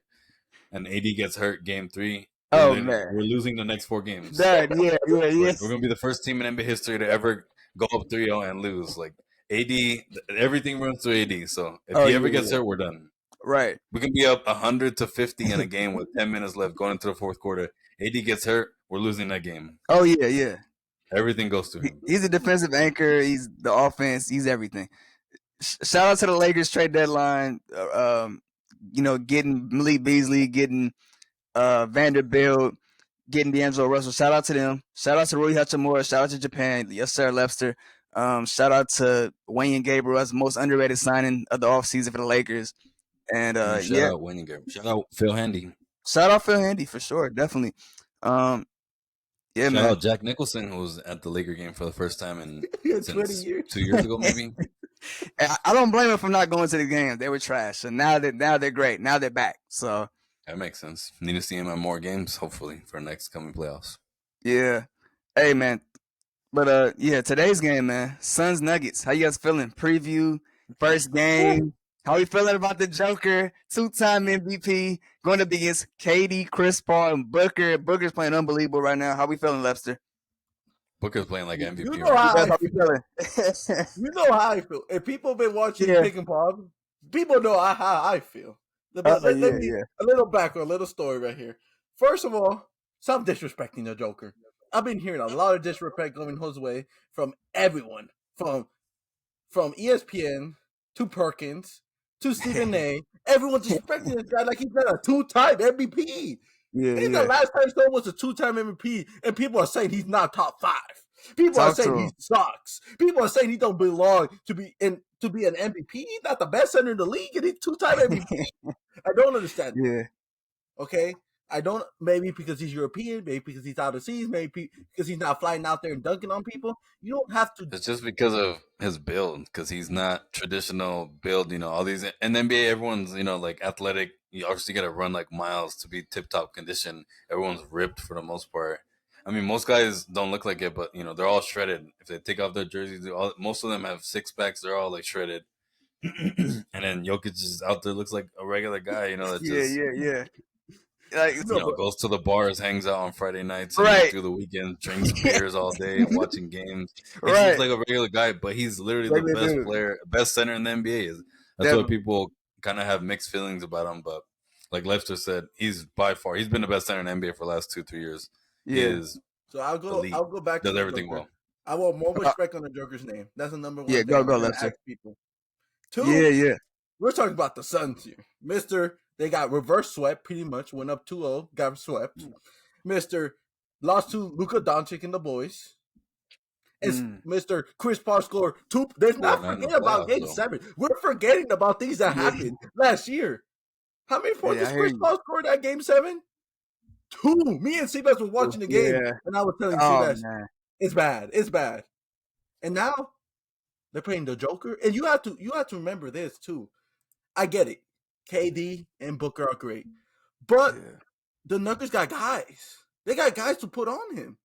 and AD gets hurt game 3, Oh man. we're losing the next 4 games. That. Yeah. Yeah. We're Yes. gonna be the first team in NBA history to ever go up 3-0 and lose. Like AD, everything runs through AD. So if Oh he yeah. ever gets Yeah. hurt, we're done. Right. We can be up 100-50 in a game with 10 minutes left going into the fourth quarter. AD gets hurt, we're losing that game. Oh yeah. Yeah. Everything goes to him. He's a defensive anchor. He's the offense. He's everything. Shout out to the Lakers trade deadline. Getting Malik Beasley, getting Vanderbilt, getting D'Angelo Russell. Shout out to them. Shout out to Rui Hachimura. Shout out to Japan. Yes, sir, Lester. Shout out to Wayne Gabriel as the most underrated signing of the offseason for the Lakers. And Shout yeah, out winning game. Shout out Phil Handy. shout out Phil Handy for sure, definitely. Um, yeah, Shout man. out Jack Nicholson, who was at the Laker game for the first time20 since years. 2 years ago, maybe. I don't blame him for not going to the game. They were trash. So now they're great. Now they're back. So That makes sense. Need to see him at more games, hopefully, for next coming playoffs. yeah. Hey man. But yeah, today's game, man. Suns Nuggets. How you guys feeling? Preview, first game. How we feeling about the Joker? 2-time MVP going up against KD, Chris Paul, and Booker. Booker's playing unbelievable right now. How we feeling, Lester? Booker's playing like You MVP know right how now. Yes, I how we feel. feeling? You know how I feel. If people have been watching Yeah. Pick and Pop, people know how I feel. But let yeah, me yeah. a little background, a little story right here. First of all, stop disrespecting the Joker. I've been hearing a lot of disrespect going his way from everyone, from ESPN to Perkins to Stephen A. Everyone's disrespecting this guy like he's not a 2-time MVP. Yeah, He's the yeah. last time someone was a 2-time MVP, and people are saying he's not top 5. People are Talk to saying he him. sucks. People are saying he don't belong to be an MVP. He's not the best center in the league, and he's 2-time MVP. I don't understand. Yeah. Okay, I don't. Maybe because he's European, maybe because he's out of seas, maybe because he's not flying out there and dunking on people. You don't have to. It's just because of his build, because he's not traditional build. All these in the NBA, everyone's like athletic. You obviously got to run like miles to be tip top condition. Everyone's ripped for the most part. I mean, most guys don't look like it, but they're all shredded. If they take off their jerseys, most of them have six packs. They're all like shredded. And then Jokic is out there, looks like a regular guy, that Yeah, just yeah, yeah. Like, No, but goes to the bars, hangs out on Friday nights, and right, through the weekend drinks beers all day and watching games. He just looks right. like a regular guy, but he's literally the Regular best dude. player, best center in the NBA. That's why Definitely. people kind of have mixed feelings about him. But like Lester said, he's been the best center in the NBA for the last 2-3 years. He Yeah. is so I'll elite, go back to does the everything Joker. well. I want more Uh, respect on the Joker's name. That's the number one yeah, thing go, I'm go, gonna Lester. ask people. Yeah, Two, yeah. we're talking about the Suns here. They got reverse swept pretty much, went up 2-0, got swept. Mr. Lost to Luka Doncic and the boys. It's Mm. Mr. Chris Paul scored two. Let's Yeah, not not in the forget about playoffs game though. 7. We're forgetting about things that Yeah, happened last year. How many points yeah, I does hear Chris you. Paul score that game 7? 2. Me and Seabass were watching the game, Yeah. and I was telling Oh Seabass, man. it's bad. It's bad. And now they're playing the Joker. And you have to remember this too. I get it. KD and Booker are great. But Yeah. the Nuggets got guys. They got guys to put on him,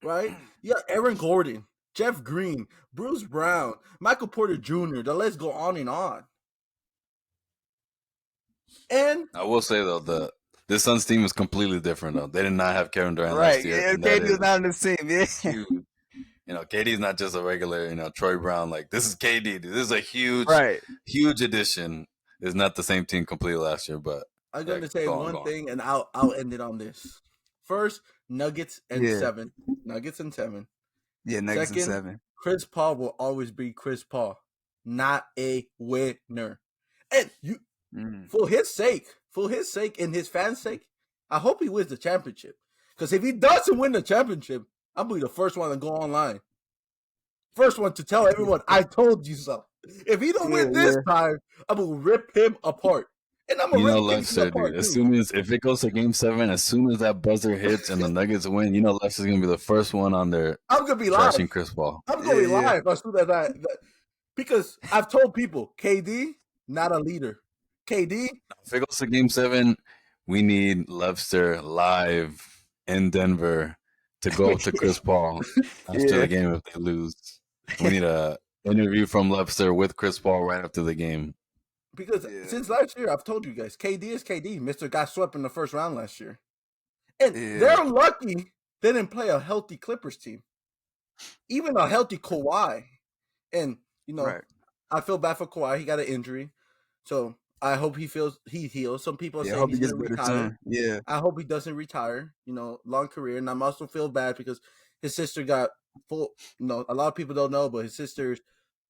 right? You got Aaron Gordon, Jeff Green, Bruce Brown, Michael Porter Jr. The list go on and on. And I will say though, this Suns team is completely different though. They did not have Kevin Durant last Right. year, Yeah, and that KD was is not on the team. Yeah. huge. KD's not just a regular, Troy Brown. Like this is KD. Dude. This is a huge, Right. huge addition. It's not the same team completely last year, but I'm yeah, going to say go on, one go on. thing, and I'll end it on this. First, Nuggets and Yeah. 7. Nuggets and 7. Yeah, Nuggets and Second, 7. Chris Paul will always be Chris Paul, not a winner. And for his sake, and his fans' sake, I hope he wins the championship. Because if he doesn't win the championship, I'm gonna be the first one to go online. First one to tell everyone, I told you so. If he don't Yeah, win this yeah. time, I'm gonna rip him apart. And I'm gonna rip KD Lester, dude. apart As too. soon as if it goes to Game 7, as soon as that buzzer hits and the Nuggets win, Lester's gonna be the first one on there I'm gonna be live. trashing Chris Paul. I'm Yeah, gonna be yeah. live as soon as because I've told people, KD, not a leader. KD, If it goes to Game 7, we need Lester live in Denver to go up to Chris Paul after Yeah. the game if they lose. We need a interview from Lester with Chris Paul right after the game. because Yeah. since last year, I've told you guys, KD is KD. Mr. got swept in the first round last year. And Yeah. they're lucky they didn't play a healthy Clippers team. Even a healthy Kawhi. And, Right. I feel bad for Kawhi. He got an injury. So I hope he heals. Some people are Yeah, I saying hope he he's gets going to better retire. soon. Yeah. I hope he doesn't retire. Long career. And I'm also feel bad because his sister got full. A lot of people don't know, but his sister's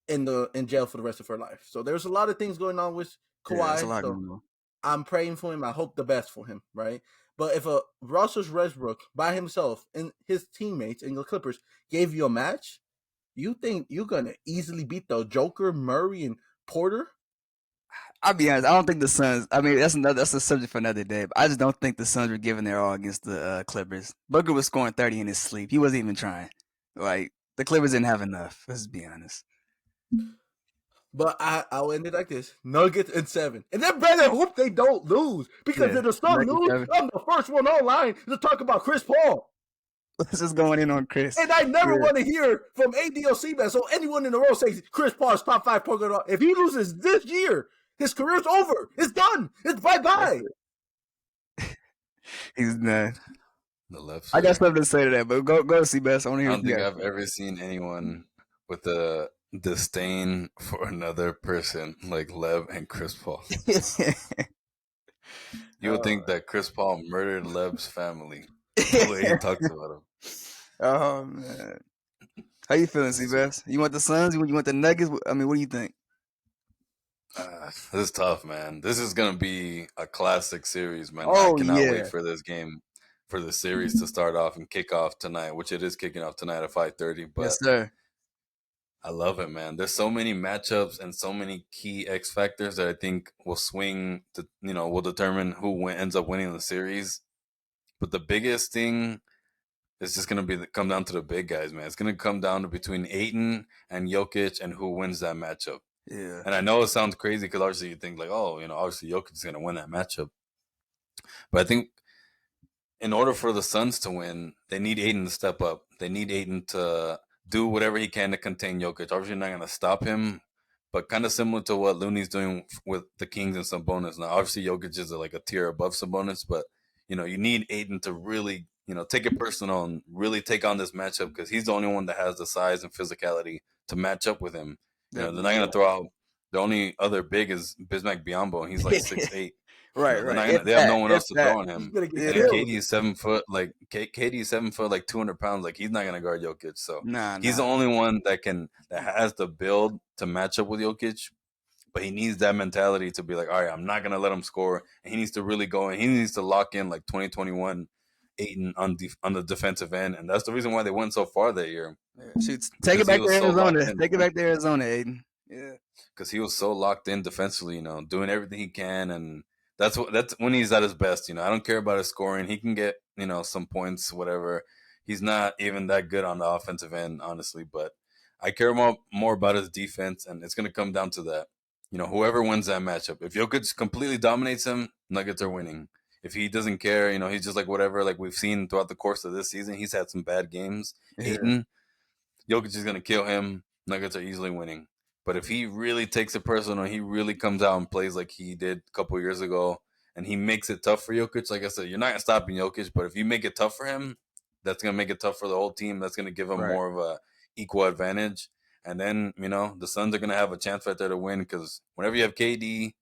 in jail for the rest of her life. So there's a lot of things going on with Yeah, that's a Kawhi. lot So going on. I'm praying for him. I hope the best for him, right? But if a Russell Westbrook by himself and his teammates in the Clippers gave you a match, you think you're gonna easily beat the Joker, Murray, and Porter? I'll be honest. I don't think the Suns. I mean, that's a subject for another day. But I just don't think the Suns were giving their all against the Clippers. Booker was scoring 30 in his sleep. He wasn't even trying. Like the Clippers didn't have enough. Let's be honest. But I'll end it like this: Nuggets and 7, and then better hope they don't lose because Yeah, if the Suns Nuggets lose, 7. I'm the first one online to talk about Chris Paul. Let's just going in on Chris. And I never Yeah. want to hear from ADLC man. So anyone in the world says Chris Paul is top 5 point guard. If he loses this year, his career's over. It's done. It's bye-bye. He's done. The left I got side. something to say to that, but go Seabass. I want to I hear don't what you think got. I've ever seen anyone with a disdain for another person like Lev and Chris Paul. You would think that Chris Paul murdered Lev's family the way he talks about him. Oh man, how you feeling, Seabass? You want the Suns? You want the Nuggets? I mean, what do you think? This is tough, man. This is gonna be a classic series, man. I Oh cannot wait yeah, for this game, for the series to start off and kick off tonight, which it is kicking off tonight at 5:30. yes But sir. I love it, man. There's so many matchups and so many key X factors that I think will swing to, will determine who ends up winning the series. But the biggest thing is just gonna come down to the big guys, man. It's gonna come down to between Aiton and Jokic and who wins that matchup. Yeah, And I know it sounds crazy because obviously you think like, oh, obviously Jokic is gonna win that matchup. But I think in order for the Suns to win, they need Aiden to step up. They need Aiden to do whatever he can to contain Jokic. Obviously, not going to stop him, but kind of similar to what Looney's doing with the Kings and Sabonis. Now, obviously, Jokic is like a tier above Sabonis, but you need Aiden to really, take it personal and really take on this matchup because he's the only one that has the size and physicality to match up with him. They're not going to throw out. The only other big is Bismack Biyombo, and he's like 6'8". Right, They're right. not If gonna. They have that, no one if else to that. throw on He's him. gonna get And Yeah. killed. KD is 7 foot. Like KD is 7 foot, like 200 pounds. Like he's not gonna guard Jokic. So Nah. he's the only one that has the build to match up with Jokic. But he needs that mentality to be like, all right, I'm not gonna let him score. And he needs to really go in. He needs to lock in like 2021 Aiton on the defensive end, and that's the reason why they went so far that year. Shoot, take it Because he back to was so locked Arizona. in. Take it back to Arizona, Aiden. Yeah. Because he was so locked in defensively, doing everything he can, and that's when he's at his best. I don't care about his scoring; he can get some points, whatever. He's not even that good on the offensive end, honestly. But I care more about his defense, and it's going to come down to that. Whoever wins that matchup. If Jokic completely dominates him, Nuggets are winning. If he doesn't care, he's just like whatever. Like we've seen throughout the course of this season, he's had some bad games. Yeah. Aiden, Jokic is going to kill him. Nuggets are easily winning. But if he really takes it personal, he really comes out and plays like he did a couple years ago, and he makes it tough for Jokic. Like I said, you're not stopping Jokic, but if you make it tough for him, that's going to make it tough for the whole team. That's going to give him Right. more of a equal advantage. And then, the Suns are going to have a chance right there to win because whenever you have KD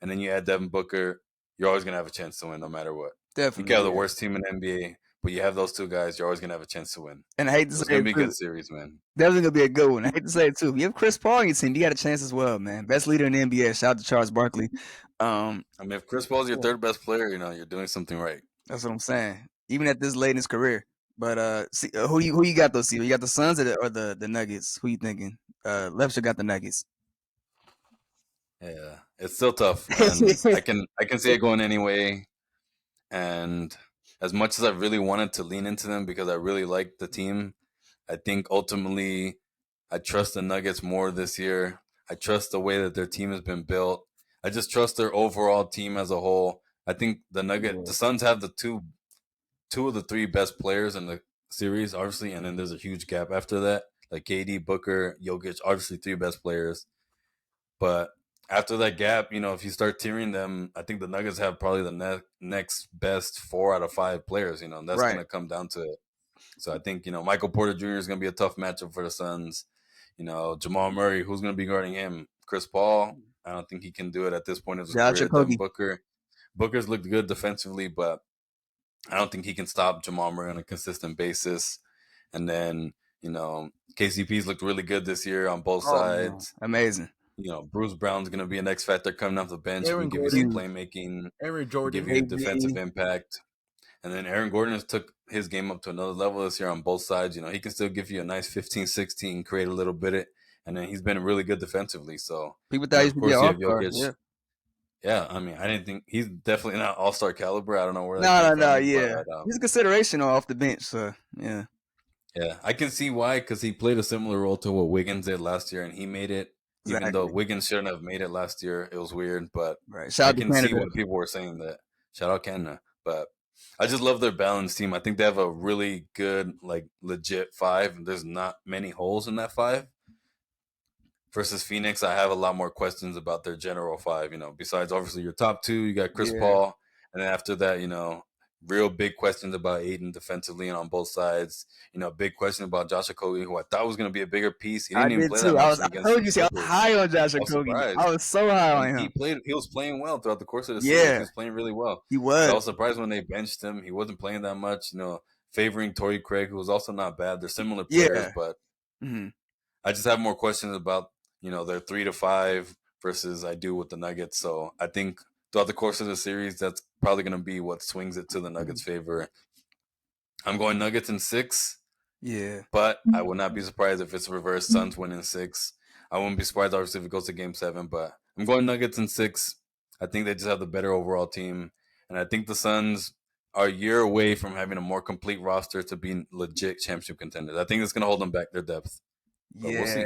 and then you add Devin Booker, you're always going to have a chance to win no matter what. Definitely. You can have the worst team in the NBA, but you have those two guys, you're always going to have a chance to win. And I hate to So it's say going to it be a too. good series, man. Definitely gonna be a good one. I hate to say it too. If you have Chris Paul on your team, you got a chance as well, man. Best leader in the NBA. Shout out to Charles Barkley. I mean, if Chris Paul's your third best player, you're doing something right. That's what I'm saying. Even at this late in his career. But see, who you got those? You got the Suns or the Nuggets? Who you thinking? Lepster got the Nuggets. Yeah, it's still tough, and I can see it going anyway. And as much as I really wanted to lean into them because I really like the team, I think ultimately I trust the Nuggets more this year. I trust the way that their team has been built. I just trust their overall team as a whole. I think the Suns have the two of the three best players in the series, obviously, and then there's a huge gap after that. Like KD, Booker, Jokic, obviously three best players. But after that gap, if you start tiering them, I think the Nuggets have probably the next best 4 out of 5 players. And that's Right. going to come down to it. So I think Michael Porter Jr. is going to be a tough matchup for the Suns. Jamal Murray, who's going to be guarding him? Chris Paul. I don't think he can do it at this point of his career. Devin Booker. Booker's looked good defensively, but I don't think he can stop Jamal Murray on a consistent basis. And then, KCP's looked really good this year on both sides. Man. Amazing. Bruce Brown's going to be an X factor coming off the bench. He can give you some playmaking. Aaron Jordan. Give you defensive impact. And then Aaron Gordon has took his game up to another level this year on both sides. He can still give you a nice 15-16, create a little bit. And then he's been really good defensively. So people thought he should be an all-star. Yeah, I mean, I didn't think he's definitely not all-star caliber. I don't know where that came from. Yeah. But, he's a consideration off the bench, so yeah. Yeah, I can see why, because he played a similar role to what Wiggins did last year, and he made it. Exactly. Even though Wiggins shouldn't have made it last year, it was weird. But I can see why people were saying that. Shout out Canada. But I just love their balanced team. I think they have a really good, legit 5. There's not many holes in that 5. Versus Phoenix, I have a lot more questions about their general 5. Besides obviously your top 2, you got Chris Paul, and then after that, real big questions about Aiden defensively and on both sides. Big question about Josh Okogie, who I thought was going to be a bigger piece. He didn't even play that much against the Clippers. I was high on Josh Okogie. I was so high on him. He was playing well throughout the course of the series. He was playing really well. He was. So I was surprised when they benched him. He wasn't playing that much. Favoring Torrey Craig, who was also not bad. They're similar players, but I just have more questions about their 3 to 5 versus I do with the Nuggets. So I think throughout the course of the series, that's probably going to be what swings it to the Nuggets' favor. I'm going Nuggets in 6. Yeah. But I would not be surprised if it's reverse. Suns win in 6. I wouldn't be surprised, obviously, if it goes to Game 7. But I'm going Nuggets in 6. I think they just have the better overall team. And I think the Suns are a year away from having a more complete roster to be legit championship contenders. I think it's going to hold them back, their depth. But we'll see.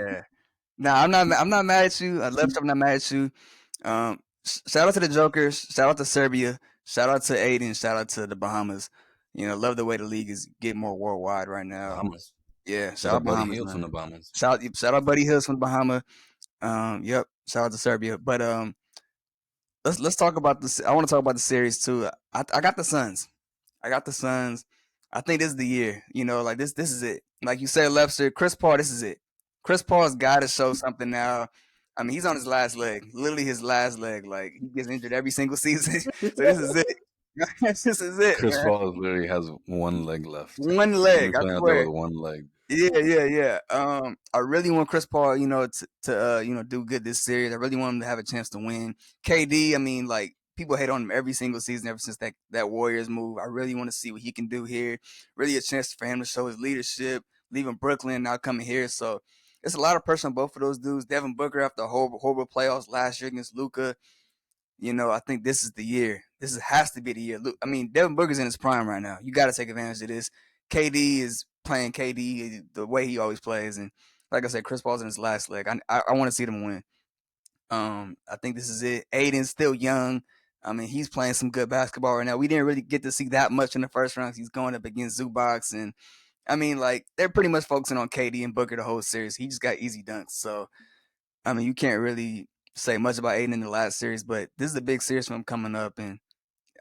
Nah, I'm not mad at you. I'm not mad at you. Shout out to the Jokers. Shout out to Serbia. Shout out to Aiden. Shout out to the Bahamas. Love the way the league is getting more worldwide right now. Bahamas. Yeah, Shout shout out out Buddy Bahamas, Hield from man. the Bahamas. Shout out Buddy Hills from Bahama. Yep. Shout out to Serbia. But let's talk about this. I want to talk about the series too. I got the Suns. I got the Suns. I think this is the year. Like this is it. Like you said, Lester, Chris Paul, this is it. Chris Paul's got to show something now. I mean, he's on his last leg, literally his last leg. Like he gets injured every single season, so this is it. This is it, Chris man. Paul literally has one leg left. One He's leg, literally I playing out there swear. with one leg. Yeah. I really want Chris Paul, to do good this series. I really want him to have a chance to win. KD, I mean, like people hate on him every single season ever since that Warriors move. I really want to see what he can do here. Really a chance for him to show his leadership, leaving Brooklyn, now coming here. So it's a lot of pressure on both of those dudes. Devin Booker after horrible playoffs last year against Luka. I think this is the year. Has to be the year. Look, I mean, Devin Booker's in his prime right now. You got to take advantage of this. KD is playing KD the way he always plays, and like I said, Chris Paul's in his last leg. I want to see them win. I think this is it. Aiden's still young. I mean, he's playing some good basketball right now. We didn't really get to see that much in the first round. He's going up against Zubac, and I mean, like they're pretty much focusing on KD and Booker the whole series. He just got easy dunks, so I mean, you can't really say much about Aiden in the last series, but this is a big series for him coming up, and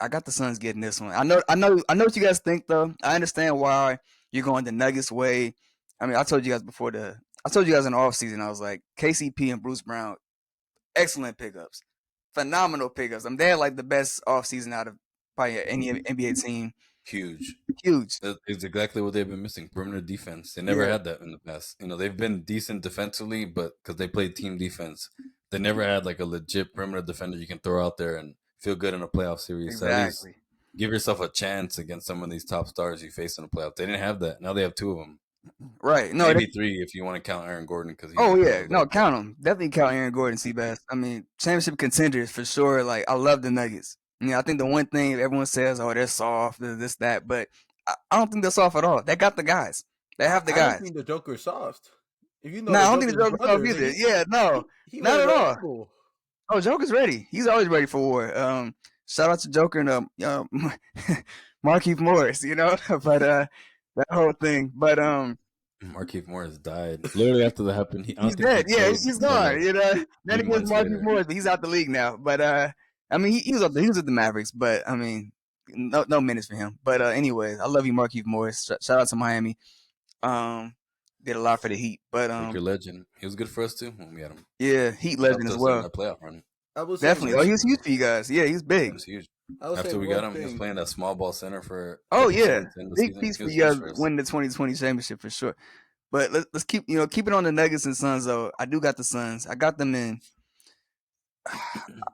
I got the Suns getting this one. I know what you guys think though. I understand why you're going the Nuggets way. I mean, I told you guys I told you guys in the offseason, I was like, KCP and Bruce Brown, excellent pickups, phenomenal pickups. I mean, they had like the best offseason out of probably any NBA team. Huge. Huge. It's exactly what they've been missing. Perimeter defense. They never Yeah, had that in the past. They've been decent defensively, but because they played team defense, they never had like a legit perimeter defender you can throw out there and feel good in a playoff series. So at least exactly. give yourself a chance against some of these top stars you face in the playoff. They didn't have that. Now they have two of them. Right. No, Maybe three if you want to count Aaron Gordon because he's oh a yeah, little no, late. count them. Definitely count Aaron Gordon, Seabass. I mean, championship contenders for sure. Like, I love the Nuggets. I think the one thing everyone says, oh, they're soft, this, that, but I don't think they're soft at all. They got the guys. They have the I don't guys. think the Joker's soft. If you know No, the I don't think the Joker's Joker's soft brother, either. then Yeah, no, he not ready at to all. rumble. Oh, Joker's ready. He's always ready for war. Shout out to Joker and Markieff Morris. But that whole thing. But Markieff Morris died literally after that happened. I he's don't think he dead. Yeah, played he's until gone. like Then 3 against months Marcus later. Morris, but he's out the league now. But I mean, he was he was with the Mavericks, but I mean, no minutes for him. But anyways, I love you, Markieff Morris. Shout out to Miami. Um, did a lot for the Heat, but Laker legend. He was good for us too when we had him. yeah, Heat He helped legend as us in well. that playoff run. I will say Definitely. Oh, one. he was huge for you guys. Yeah, he's He big. was huge. I will say After we got one him, he was thing. playing that small ball center for a Oh couple yeah, series in the big season. piece He for was you huge guys for us. winning the 2020 championship for sure. But let's keep keep it on the Nuggets and Suns though. I do got the Suns. I got them in.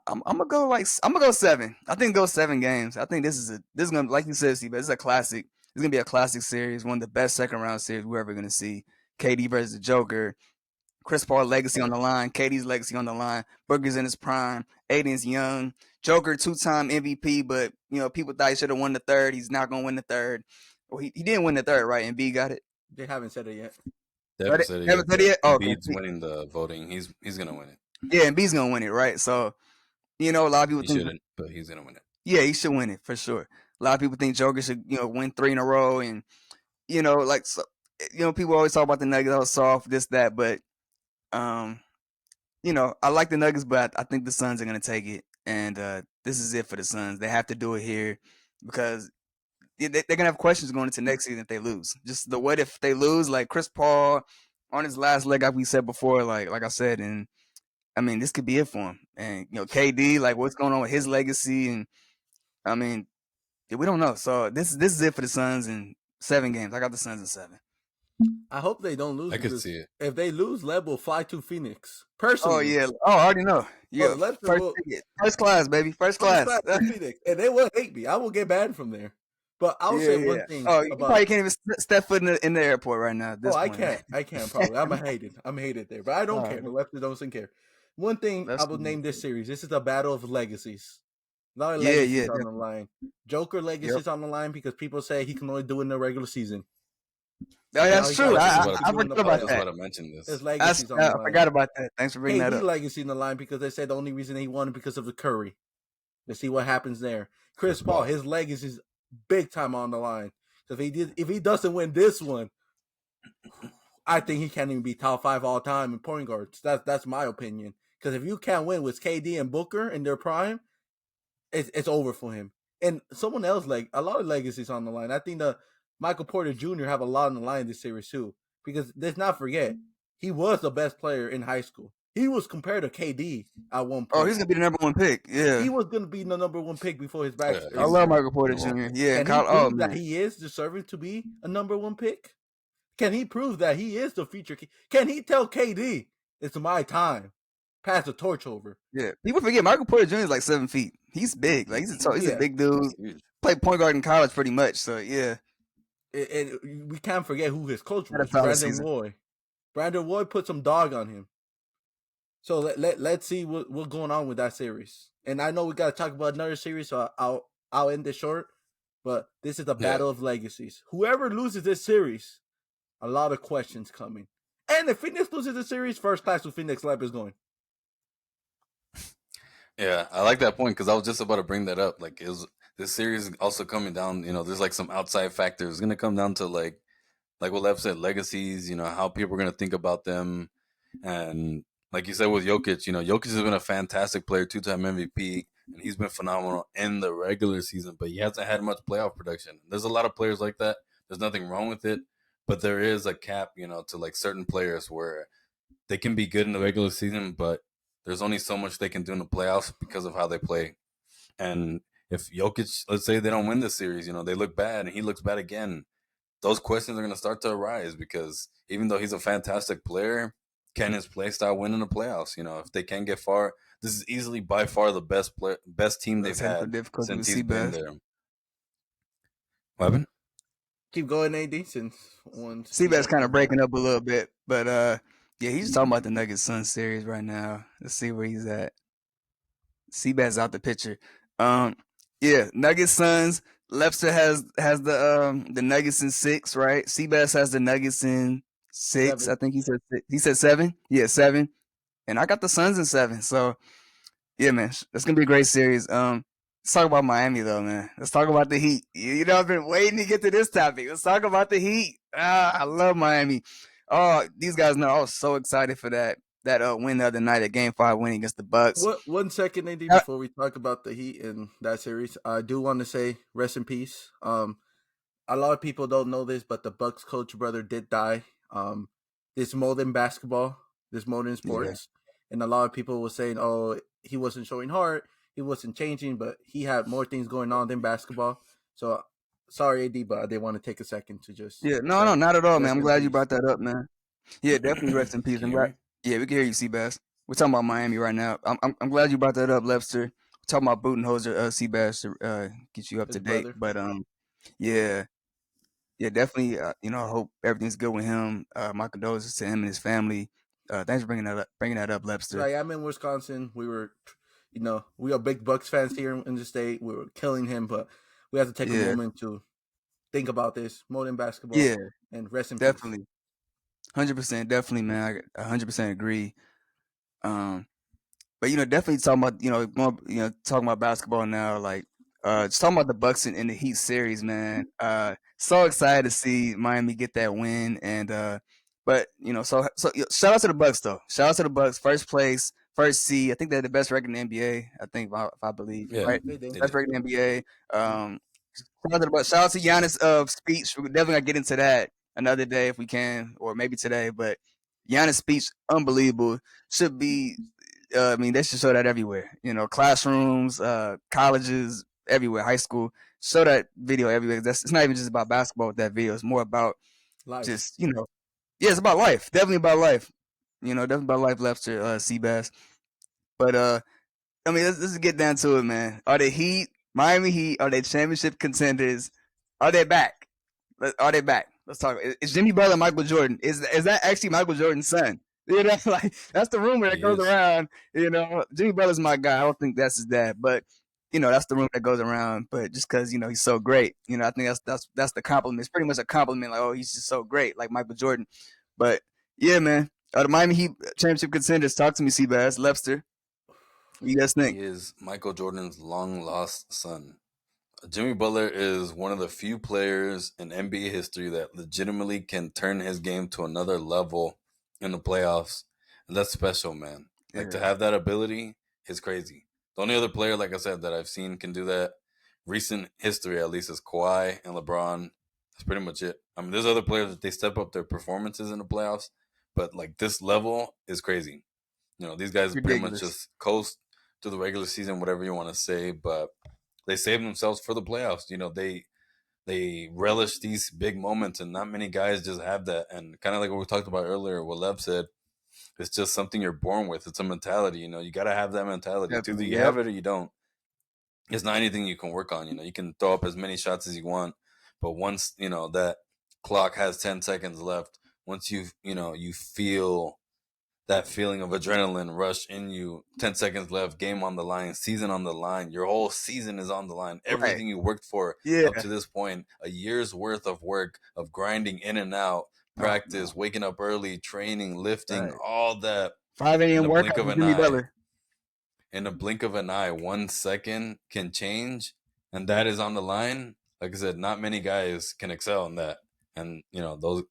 I'm gonna go 7. I think go 7 games. I think this is gonna, like you said, Steve, this is a classic. It's gonna be a classic series, one of the best second round series we're ever gonna see. KD versus the Joker. Chris Paul legacy on the line. KD's legacy on the line. Booker's in his prime. Aiden's young. Joker 2-time MVP, but people thought he should have won the third. He's not gonna win the third. Well, he didn't win the third, right? And B got it. They haven't said it yet. Dev said it Haven't yet, said it but yet? Oh, okay. Embiid's winning the voting. He's gonna win it. Yeah, and B's gonna win it, right? So a lot of people He think, shouldn't, but he's gonna win it. yeah, he should win it for sure. A lot of people think Joker should, win 3 in a row, and like so, people always talk about the Nuggets, oh, soft, this, that, but um, I like the Nuggets, but I think the Suns are gonna take it, and this is it for the Suns. They have to do it here because they're gonna have questions going into next season if they lose. Just the what if they lose, like Chris Paul on his last leg, like we said before, like I said, and I mean this could be it for him. And KD, like what's going on with his legacy, and I mean we don't know. So this is it for the Suns in 7 games. I got the Suns in 7. I hope they don't lose I could because see it. if they lose, Leb will fly to Phoenix Oh personally. yeah. Oh, I already know. Yeah, Lester first will ticket, first class, baby, first first class. class to Phoenix, and they will hate me. I will get banned from there. But I'll say one thing Oh, you about. probably can't even step foot in the airport right now at this Oh, I point. can't. I can't probably. I'm hated there, but I don't care. The Lefty doesn't care. One thing I will name this series. This is a battle of legacies. A lot of legacies on the line. Joker legacies on the line because people say he can only do it in the regular season. Oh, that's true. I forgot about That's that. what I mentioned this. His legacies on the I line. forgot about that. Thanks for bringing that KD up. legacy in the line because they said the only reason he won because of the Curry. Let's see what happens there. Chris Paul, his legacy is big time on the line. So if he doesn't win this one, I think he can't even be top 5 all time in point guards. That's my opinion. Because if you can't win with KD and Booker in their prime, it's over for him. And someone else, like a lot of legacies on the line. I think the Michael Porter Jr. have a lot on the line this series too. Because let's not forget, he was the best player in high school. He was compared to KD at one point. Oh, he's gonna be the number 1 pick. Yeah, he was gonna be the number 1 pick before his back. Yeah, I love Michael Porter Jr. Yeah, Can he prove that he is deserving to be a number 1 pick? Can he prove that he is the future? Can he tell KD it's my time? Pass the torch over. Yeah, people forget Michael Porter Jr. is like 7 feet. He's big. Like he's a big dude. Played point guard in college pretty much. So yeah. And we can't forget who his coach was, Brandon Roy. Brandon Roy put some dog on him. So let's see what's going on with that series. And I know we got to talk about another series, so I'll end this short. But this is the battle of legacies. Whoever loses this series, a lot of questions coming. And if Phoenix loses the series, first class with Phoenix Lab is going. Yeah, I like that point because I was just about to bring that up. Like, this series also coming down. There's like some outside factors. It's gonna come down to like what Lev said, legacies. How people are gonna think about them, and like you said with Jokic, Jokic has been a fantastic player, 2-time MVP, and he's been phenomenal in the regular season, but he hasn't had much playoff production. There's a lot of players like that. There's nothing wrong with it, but there is a cap, to like certain players where they can be good in the regular season, but there's only so much they can do in the playoffs because of how they play. And if Jokic, let's say they don't win this series, they look bad and he looks bad again, those questions are going to start to arise because even though he's a fantastic player, can his play style win in the playoffs? If they can get far, this is easily by far the best team they've had since he's been there. What happened? Keep going, AD, since one's Seabass kind of breaking up a little bit, but yeah, he's talking about the Nuggets Suns series right now. Let's see where he's at. Seabass out the picture. Yeah, Nuggets Suns. Lefster has the Nuggets in 6, right? Seabass has the Nuggets in 6. 7. I think he said 6. He said 7. Yeah, 7. And I got the Suns in 7. So yeah, man, it's gonna be a great series. Let's talk about Miami though, man. Let's talk about the Heat. I've been waiting to get to this topic. Let's talk about the Heat. I love Miami. Oh, these guys know I was so excited for that win the other night at Game 5 win against the Bucks. 1 second, AD, before we talk about the Heat and that series, I do want to say rest in peace. A lot of people don't know this, but the Bucks coach brother did die. This more than basketball, this more than sports, and a lot of people were saying, "Oh, he wasn't showing heart, he wasn't changing," but he had more things going on than basketball. So sorry, AD, but I did want to take a second to just no, not at all, man. I'm glad you brought that up, man. Yeah, definitely rest in peace. Yeah, we can hear you, Seabass. We're talking about Miami right now. I'm glad you brought that up, Lefster. We're talking about Budenholzer, Seabass, to get you up to date. But yeah, definitely. I hope everything's good with him. My condolences to him and his family. Thanks for bringing that up, Lefster. Right, I'm in Wisconsin. We were, we are big Bucks fans here in the state. We were killing him, but we have to take a moment to think about this more than basketball. Yeah, and rest in definitely. peace. 100%, definitely, man. I 100% agree. But definitely talking about more, talking about basketball now, like just talking about the Bucks in the Heat series, man. So excited to see Miami get that win, and but so shout out to the Bucks though. Shout out to the Bucks, first place, first seed. I think they're the best record in the NBA. I think if I believe, right? Best record in the NBA. Shout out to the Bucks. Shout out to Giannis' speech. We're definitely gonna get into that another day if we can, or maybe today. But Giannis' speech, unbelievable. Should be. They should show that everywhere. Classrooms, colleges, everywhere, high school. Show that video everywhere. It's not even just about basketball with that video. It's more about life. Just, it's about life. Definitely about life. Definitely about life, Lefster, Seabass. But, let's get down to it, man. Are the Heat, Miami Heat, are they championship contenders? Are they back? Are they back? Let's talk. Is Jimmy Butler Michael Jordan? Is that actually Michael Jordan's son? Like that's the rumor that goes around. Jimmy Butler's my guy. I don't think that's his dad, but that's the rumor that goes around. But just because he's so great, I think that's the compliment. It's pretty much a compliment. Like, oh, he's just so great, like Michael Jordan. But yeah, man, the Miami Heat championship contenders. Talk to me, Seabass, Lefster. What you guys think? He is Michael Jordan's long lost son. Jimmy Butler is one of the few players in NBA history that legitimately can turn his game to another level in the playoffs. And that's special, man. Like to Yeah. have that ability is crazy. The only other player, like I said, that I've seen can do that, recent history at least, is Kawhi and LeBron. That's pretty much it. I mean, there's other players that they step up their performances in the playoffs, but like this level is crazy. These guys pretty much Ridiculous. just coast to the regular season, whatever you want to say, but they save themselves for the playoffs. They relish these big moments, and not many guys just have that. And kind of like what we talked about earlier, what Lev said, it's just something you're born with. It's a mentality. You got to have that mentality. It's either Definitely. you Yep. have it or you don't. It's not anything you can work on. You can throw up as many shots as you want, but once that clock has 10 seconds left, once you feel that feeling of adrenaline rush in you. 10 seconds left, game on the line, season on the line. Your whole season is on the line. Right. Everything you worked for Yeah. up to this point, a year's worth of work, of grinding in and out, Oh practice, no. waking up early, training, lifting, Right. all that 5 in a.m. the blink workout of with an Jimmy eye. Butler. In the blink of an eye, 1 second can change, and that is on the line. Like I said, not many guys can excel in that. And, those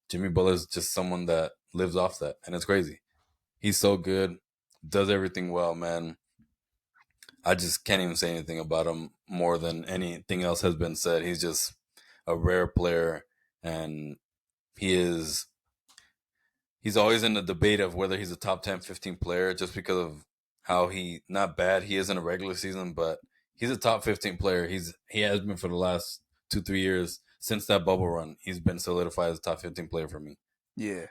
Jimmy Butler's just someone that lives off that, and it's crazy. He's so good, does everything well, man. I just can't even say anything about him more than anything else has been said. He's just a rare player, and he is. He's always in the debate of whether he's a top 10, 15 player just because of how not bad he is in a regular season, but he's a top 15 player. He has been for the last 2, 3 years since that bubble run. He's been solidified as a top 15 player for me. Yeah.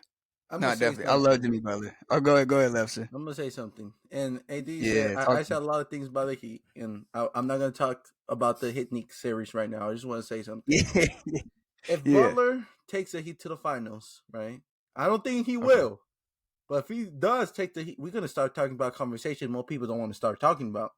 I'm gonna No, say definitely. I love something. Jimmy Butler. Oh, go ahead. Go ahead, Lefster. I'm gonna say something. And AD said Yeah. I Talk to said me. a lot of things about the Heat, and I'm not gonna talk about the Hit Knicks series right now. I just want to say something. Yeah. If Yeah. Butler takes the Heat to the finals, right? I don't think he Okay. will. But if he does take the Heat, we're gonna start talking about conversation more people don't want to start talking about.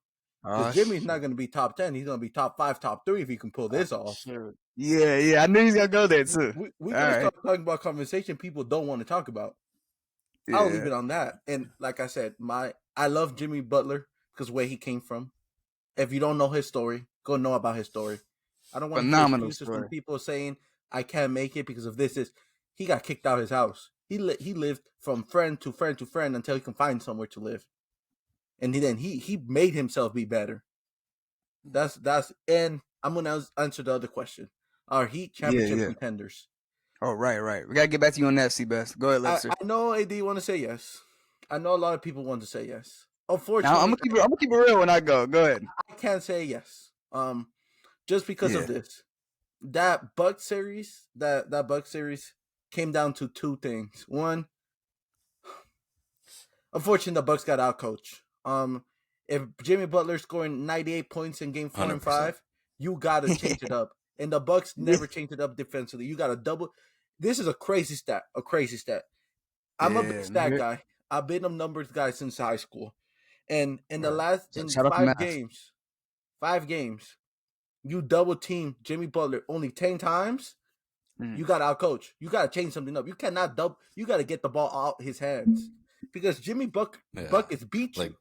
Because Oh, Jimmy's not shit. gonna be top 10. He's gonna be top 5, top 3 if he can pull Oh, this off. sure. Yeah. Yeah. I knew he was gonna go there too. We're All gonna right. start talking about conversation people don't want to talk about. I'll leave Yeah. it on that. And like I said, I love Jimmy Butler because where he came from. If you don't know his story, go know about his story. I don't want to hear Phenomenal excuses from story. people saying I can't make it because of this. He got kicked out of his house. He lived from friend to friend to friend until he can find somewhere to live, and then he made himself be better. That's and I'm gonna answer the other question. Are Heat Yeah. championship Yeah. contenders? Oh, right. Right. We gotta get back to you on that, Seabass. Go ahead, Lefster. I know AD want to say yes. I know a lot of people want to say yes. Now I'm Unfortunately, gonna keep it. I'm gonna keep it real when I go. Go ahead. I can't say yes. Just because of Yeah. this. That Buck series, that Buck series came down to two things. One, unfortunately, the Bucks got out coach. If Jimmy Butler scoring 98 points in game 4 and 100%. 5, you gotta change it up. And the Bucks never changed it up defensively. You got to double. This is a crazy stat. A crazy stat. I'm a big Yeah. stat guy. I've been a numbers guy since high school. And in the Right. last in Shout out to math. 5 games, you double team Jimmy Butler only 10 times. Mm. You got to outcoach. You got to change something up. You cannot double. You got to get the ball out his hands because Jimmy Yeah. Buckets beat Like, you.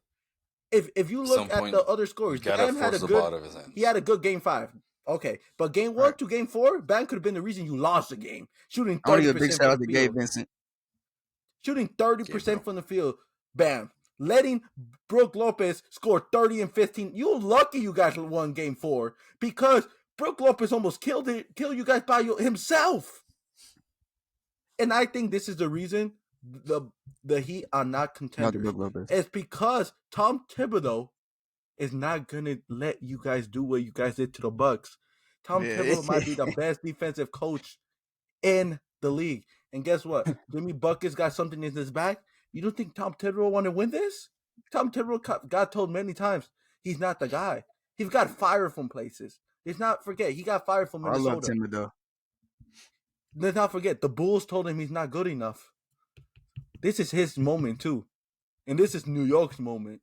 If you at look some at the point, other you scores, got to Bam had a force the ball good. out of his hands. He had a good game 5. Okay, but game 1 Right. to game 4, Bam could have been the reason you lost the game. Shooting I want to give a 30% big shout from out the to Gabe field. Vincent. Shooting Okay, 30% bro. from the field. Bam. Letting Brook Lopez score 30 and 15. You're lucky you guys won game 4 because Brook Lopez almost killed you guys by himself. And I think this is the reason the Heat are not contenders. It's because Tom Thibodeau is not gonna let you guys do what you guys did to the Bucks. Tom Thibodeau might be the best defensive coach in the league. And guess what? Jimmy Buckets got something in his back. You don't think Tom Thibodeau want to win this? Tom Thibodeau got told many times he's not the guy. He's got fired from places. Let's not forget he got fired from I love Minnesota. Thibodeau. Let's not forget the Bulls told him he's not good enough. This is his moment too, and this is New York's moment.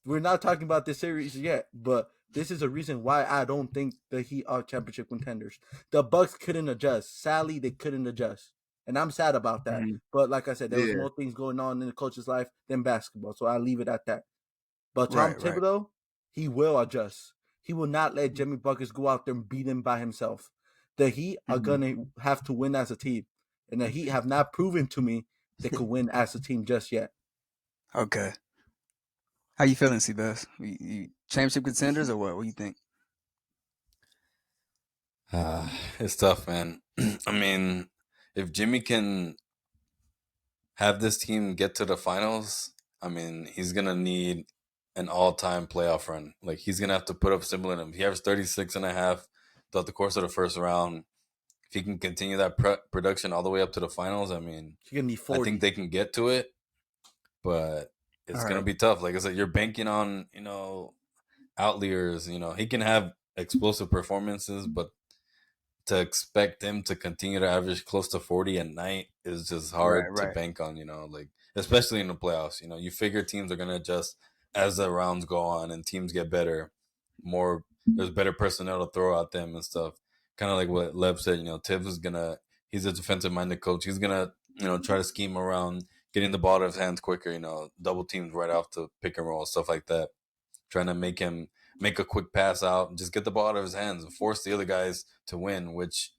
We're not talking about this series yet, but this is a reason why I don't think the Heat are championship contenders. The Bucks couldn't adjust. Sadly, they couldn't adjust, and I'm sad about that. Mm-hmm. But like I said, there was Yeah. more things going on in the coach's life than basketball, so I'll leave it at that. But Tom Right. Right. Thibodeau, he will adjust. he will not let Jimmy Buckets go out there and beat him by himself. The Heat are gonna have to win as a team, and the Heat have not proven to me they could win as a team just yet. Okay. How you feeling, Seabass? You championship contenders or what? What do you think? It's tough, man. I mean, if Jimmy can have this team get to the finals, I mean, he's gonna need an all-time playoff run. Like he's gonna have to put up similar to him. He averaged 36 and a half throughout the course of the first round. If he can continue that production all the way up to the finals, I mean, You're gonna need I 40. think they can get to it, but it's gonna be tough. Like I said, you're banking on outliers. He can have explosive performances, but to expect him to continue to average close to 40 a night is just hard to Right. bank on, like especially in the playoffs. You figure teams are going to adjust as the rounds go on and teams get better. There's better personnel to throw at them and stuff. Kind of like what Lev said, Tibbs is he's a defensive minded coach. He's going to, try to scheme around getting the ball out of his hands quicker, double teams right off the pick and roll, stuff like that. Trying to make him make a quick pass out and just get the ball out of his hands and force the other guys to win, which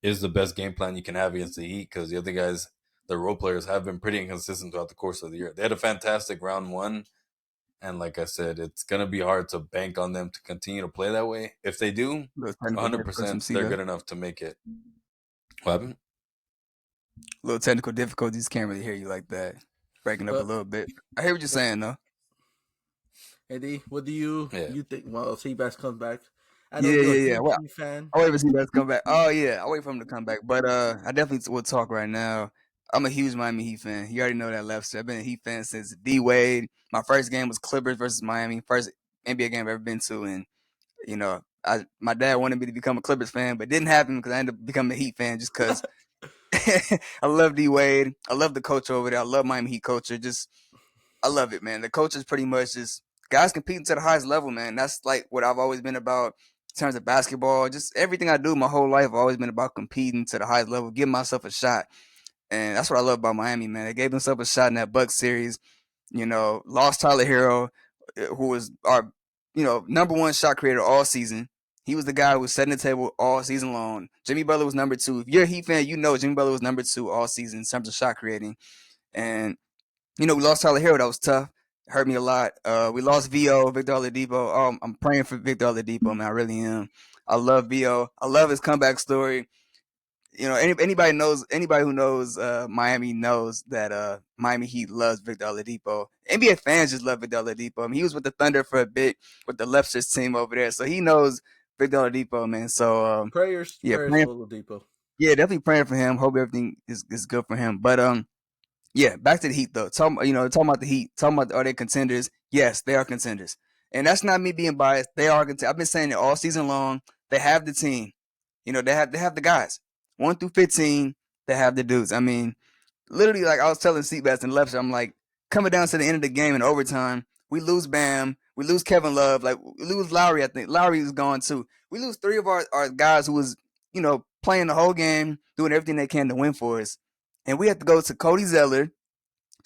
is the best game plan you can have against the Heat because the other guys, the role players, have been pretty inconsistent throughout the course of the year. They had a fantastic round one, and like I said, it's going to be hard to bank on them to continue to play that way. If they do, 100% they're good enough to make it. What happened? Little technical difficulties. Can't really hear you like that. Breaking up a little bit. I hear what you're saying, though. Eddie, what do you think? Well, Seabass comes back. I know Yeah, you're yeah. a Well, Heat fan. I wait for Seabass to come back. Oh yeah, I wait for him to come back. But I definitely will talk right now. I'm a huge Miami Heat fan. You already know that, Left. I've been a Heat fan since D Wade. My first game was Clippers versus Miami. First NBA game I've ever been to, and my dad wanted me to become a Clippers fan, but it didn't happen because I ended up becoming a Heat fan just because I love D Wade. I love the coach over there. I love Miami Heat culture. I love it, man. The coach is pretty much just guys competing to the highest level, man. That's like what I've always been about in terms of basketball. Just everything I do my whole life, I've always been about competing to the highest level, giving myself a shot. And that's what I love about Miami, man. They gave themselves a shot in that Bucks series. Lost Tyler Hero, who was our, number one shot creator all season. He was the guy who was setting the table all season long. Jimmy Butler was number two. If you're a Heat fan, you know Jimmy Butler was number two all season in terms of shot creating. And we lost Tyler Hero. That was tough. It hurt me a lot. We lost Victor Oladipo. Oh, I'm praying for Victor Oladipo, man. I really am. I love Vo. I love his comeback story. Anybody who knows Miami knows that Miami Heat loves Victor Oladipo. NBA fans just love Victor Oladipo. I mean, he was with the Thunder for a bit with the Lefsters team over there, so he knows Victor Oladipo, man. So prayers for Oladipo. Yeah, definitely praying for him. Hope everything is good for him. But yeah, back to the Heat though. Talking about the Heat. Talking about are they contenders? Yes, they are contenders, and that's not me being biased. They are contenders. I've been saying it all season long. They have the team. They have the guys. 1 through 15, they have the dudes. I mean, literally, like I was telling Seabass and Lefster, I'm like, coming down to the end of the game in overtime, we lose Bam, we lose Kevin Love, like we lose Lowry. I think Lowry is gone too. We lose 3 of our guys who was playing the whole game, doing everything they can to win for us, and we have to go to Cody Zeller.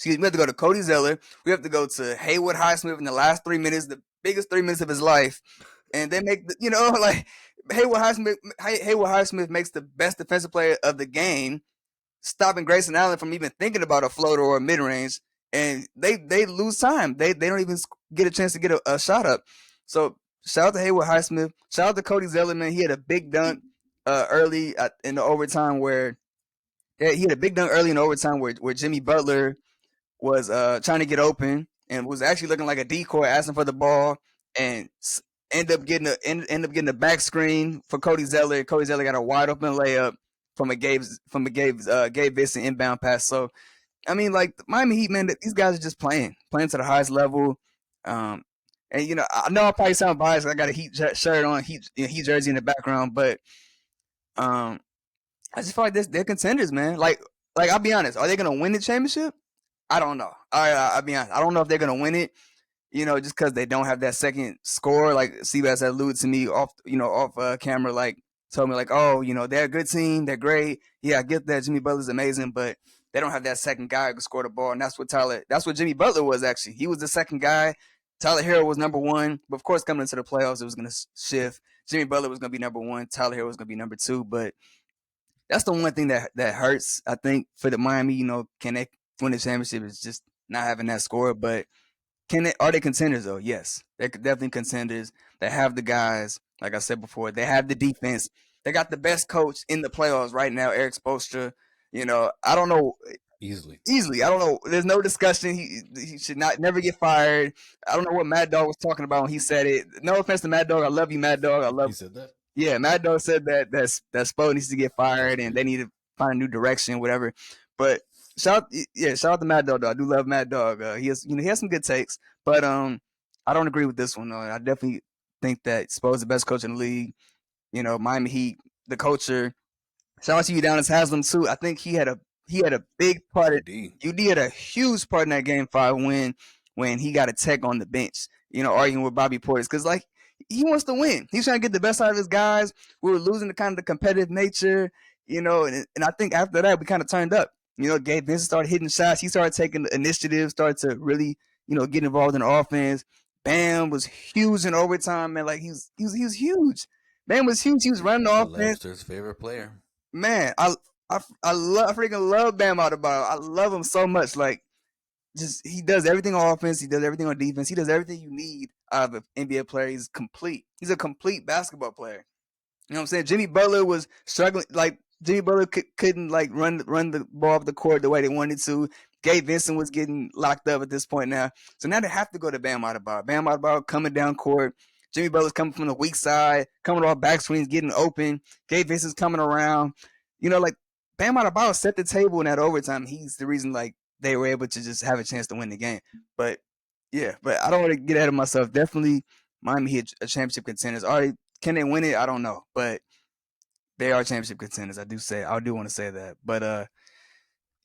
We have to go to Cody Zeller. We have to go to Haywood Highsmith in the last 3 minutes, the biggest 3 minutes of his life, and they make like Haywood Highsmith makes the best defensive player of the game, stopping Grayson Allen from even thinking about a floater or a mid range, and they lose time. They don't even get a chance to get a shot up. So shout out to Haywood Highsmith. Shout out to Cody Zeller, man. He had a big dunk early in the overtime where Jimmy Butler was trying to get open and was actually looking like a decoy, asking for the ball, and end up getting a back screen for Cody Zeller. Cody Zeller got a wide open layup from a Gabe Vincent inbound pass. So I mean, like Miami Heat, man, these guys are just playing to the highest level. And I know I probably sound biased. I got a Heat shirt on, Heat jersey in the background, but I just feel like they're contenders, man. Like I'll be honest, are they gonna win the championship? I don't know. I'll be honest. I don't know if they're gonna win it. Just because they don't have that second score. Like Seabass alluded to me off camera, like told me like, oh, they're a good team, they're great. Yeah, I get that. Jimmy Butler's amazing, but they don't have that second guy who can score the ball, and that's what Jimmy Butler was actually. He was the second guy. Tyler Hero was number one, but of course, coming into the playoffs, it was going to shift. Jimmy Butler was going to be number one. Tyler Hero was going to be number two. But that's the one thing that hurts. I think for the Miami, can they win the championship? Is just not having that score. But are they contenders though? Yes, they're definitely contenders. They have the guys, like I said before. They have the defense. They got the best coach in the playoffs right now, Eric Spoelstra. I don't know Easily. easily. I don't know. There's no discussion. He should not never get fired. I don't know what Mad Dog was talking about when he said it. No offense to Mad Dog. I love you, Mad Dog. I He love. said that. Yeah, Mad Dog said that Spo needs to get That's fired and they crazy. need to find a new direction, whatever. But shout out to Mad Dog. Though. I do love Mad Dog. He has some good takes, but I don't agree with this one. Though. I definitely think that Spo's the best coach in the league. Miami Heat, the culture. Shout out to Udonis Haslam too. I think he had a big part. UD. UD had a huge part in that Game 5 win when he got a tech on the bench. Arguing with Bobby Portis because he wants to win. He's trying to get the best out of his guys. We were losing the kind of the competitive nature. And I think after that we kind of turned up. Gabe Vincent started hitting shots. He started taking the initiative. Started to really get involved in the offense. Bam was huge in overtime, man. Like he was huge. Bam was huge. He was running the offense. Lobster's favorite player. Man, I freaking love Bam Adebayo. I love him so much. Like, just he does everything on offense. He does everything on defense. He does everything you need out of an NBA player. He's complete. He's a complete basketball player. You know what I'm saying? Jimmy Butler was struggling. Like Jimmy Butler couldn't like run the ball up the court the way they wanted to. Gabe Vincent was getting locked up at this point now. So now they have to go to Bam Adebayo. Bam Adebayo coming down court. Jimmy Butler's coming from the weak side, coming off back screens, getting open. Gabe Vincent's coming around. Like Bam Adebayo set the table in that overtime. He's the reason like they were able to just have a chance to win the game. But yeah, but I don't want to get ahead of myself. Definitely Miami Heat a championship contenders. Can they win it? I don't know, but they are championship contenders. I do want to say that. But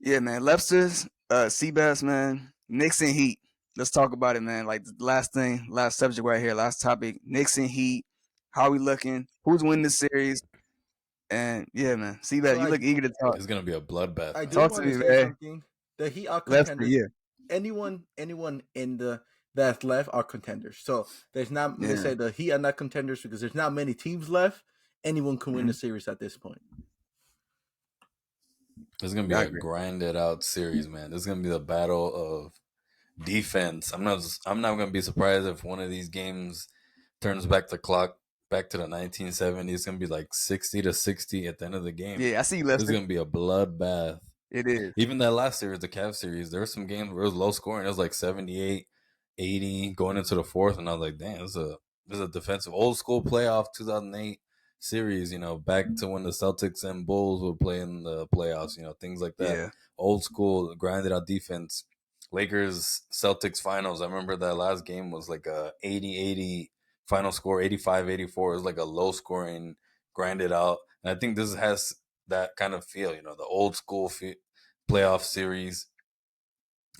yeah, man, Lobsters, Seabass, man, Knicks and Heat. Let's talk about it, man. Like the last thing, last subject right here, last topic. Knicks and Heat. How are we looking? Who's winning the series? And yeah, man, So Seabass, you look eager to talk. It's gonna be a bloodbath, I do man. Talk to want to me, say man. something. The Heat are Lester, contenders. yeah, Anyone in the that's left are contenders. So there's not let me yeah. say the Heat are not contenders because there's not many teams left. Anyone can win Mm-hmm. the series at this point. It's gonna be Yeah, I a agree. grinded out series, man. This is gonna be the battle of defense. I'm not gonna be surprised if one of these games turns back the clock back to the 1970s. It's gonna be like 60-60 at the end of the game. Yeah, I see you, This is Lester. gonna be a bloodbath. It is. Even that last series, the Cavs series, there were some games where it was low scoring. It was like 78, 80 going into the fourth, and I was like, damn, this is a defensive old school playoff 2008 series. Back to when the Celtics and Bulls would play in the playoffs. Things like that. Yeah, Old school, grinded out defense. Lakers Celtics finals. I remember that last game was like a 80-80 final score, 85-84. It was like a low scoring, grinded out. And I think this has that kind of feel, the old school playoff series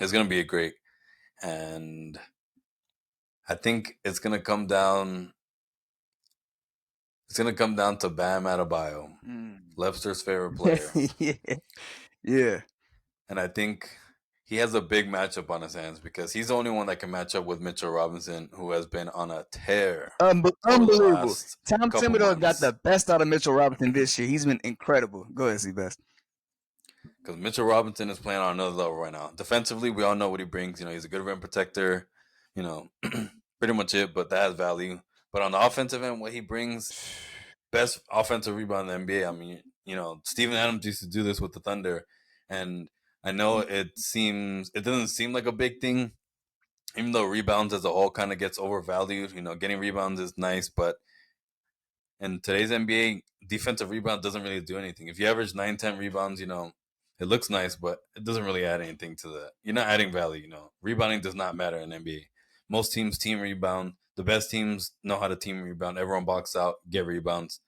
is going to be a great. And I think it's going to come down. It's going to come down to Bam Adebayo, Lobster's favorite player. yeah, yeah. And I think he has a big matchup on his hands because he's the only one that can match up with Mitchell Robinson, who has been on a tear over the Unbelievable. last Tom couple Thibodeau got the months. best out of Mitchell Robinson this year. He's been incredible. Go ahead, Seabass. Because Mitchell Robinson is playing on another level right now. Defensively, we all know what he brings. He's a good rim protector. Pretty much it. But that has value. But on the offensive end, what he brings, best offensive rebound in the NBA. I mean, Steven Adams used to do this with the Thunder, and I know it doesn't seem like a big thing, even though rebounds as a whole kind of gets overvalued. Getting rebounds is nice, but in today's NBA, defensive rebound doesn't really do anything. If you average 9, 10 rebounds, it looks nice, but it doesn't really add anything to that. You're not adding value. Rebounding does not matter in NBA. Most teams team rebound. The best teams know how to team rebound. Everyone box out, get rebounds.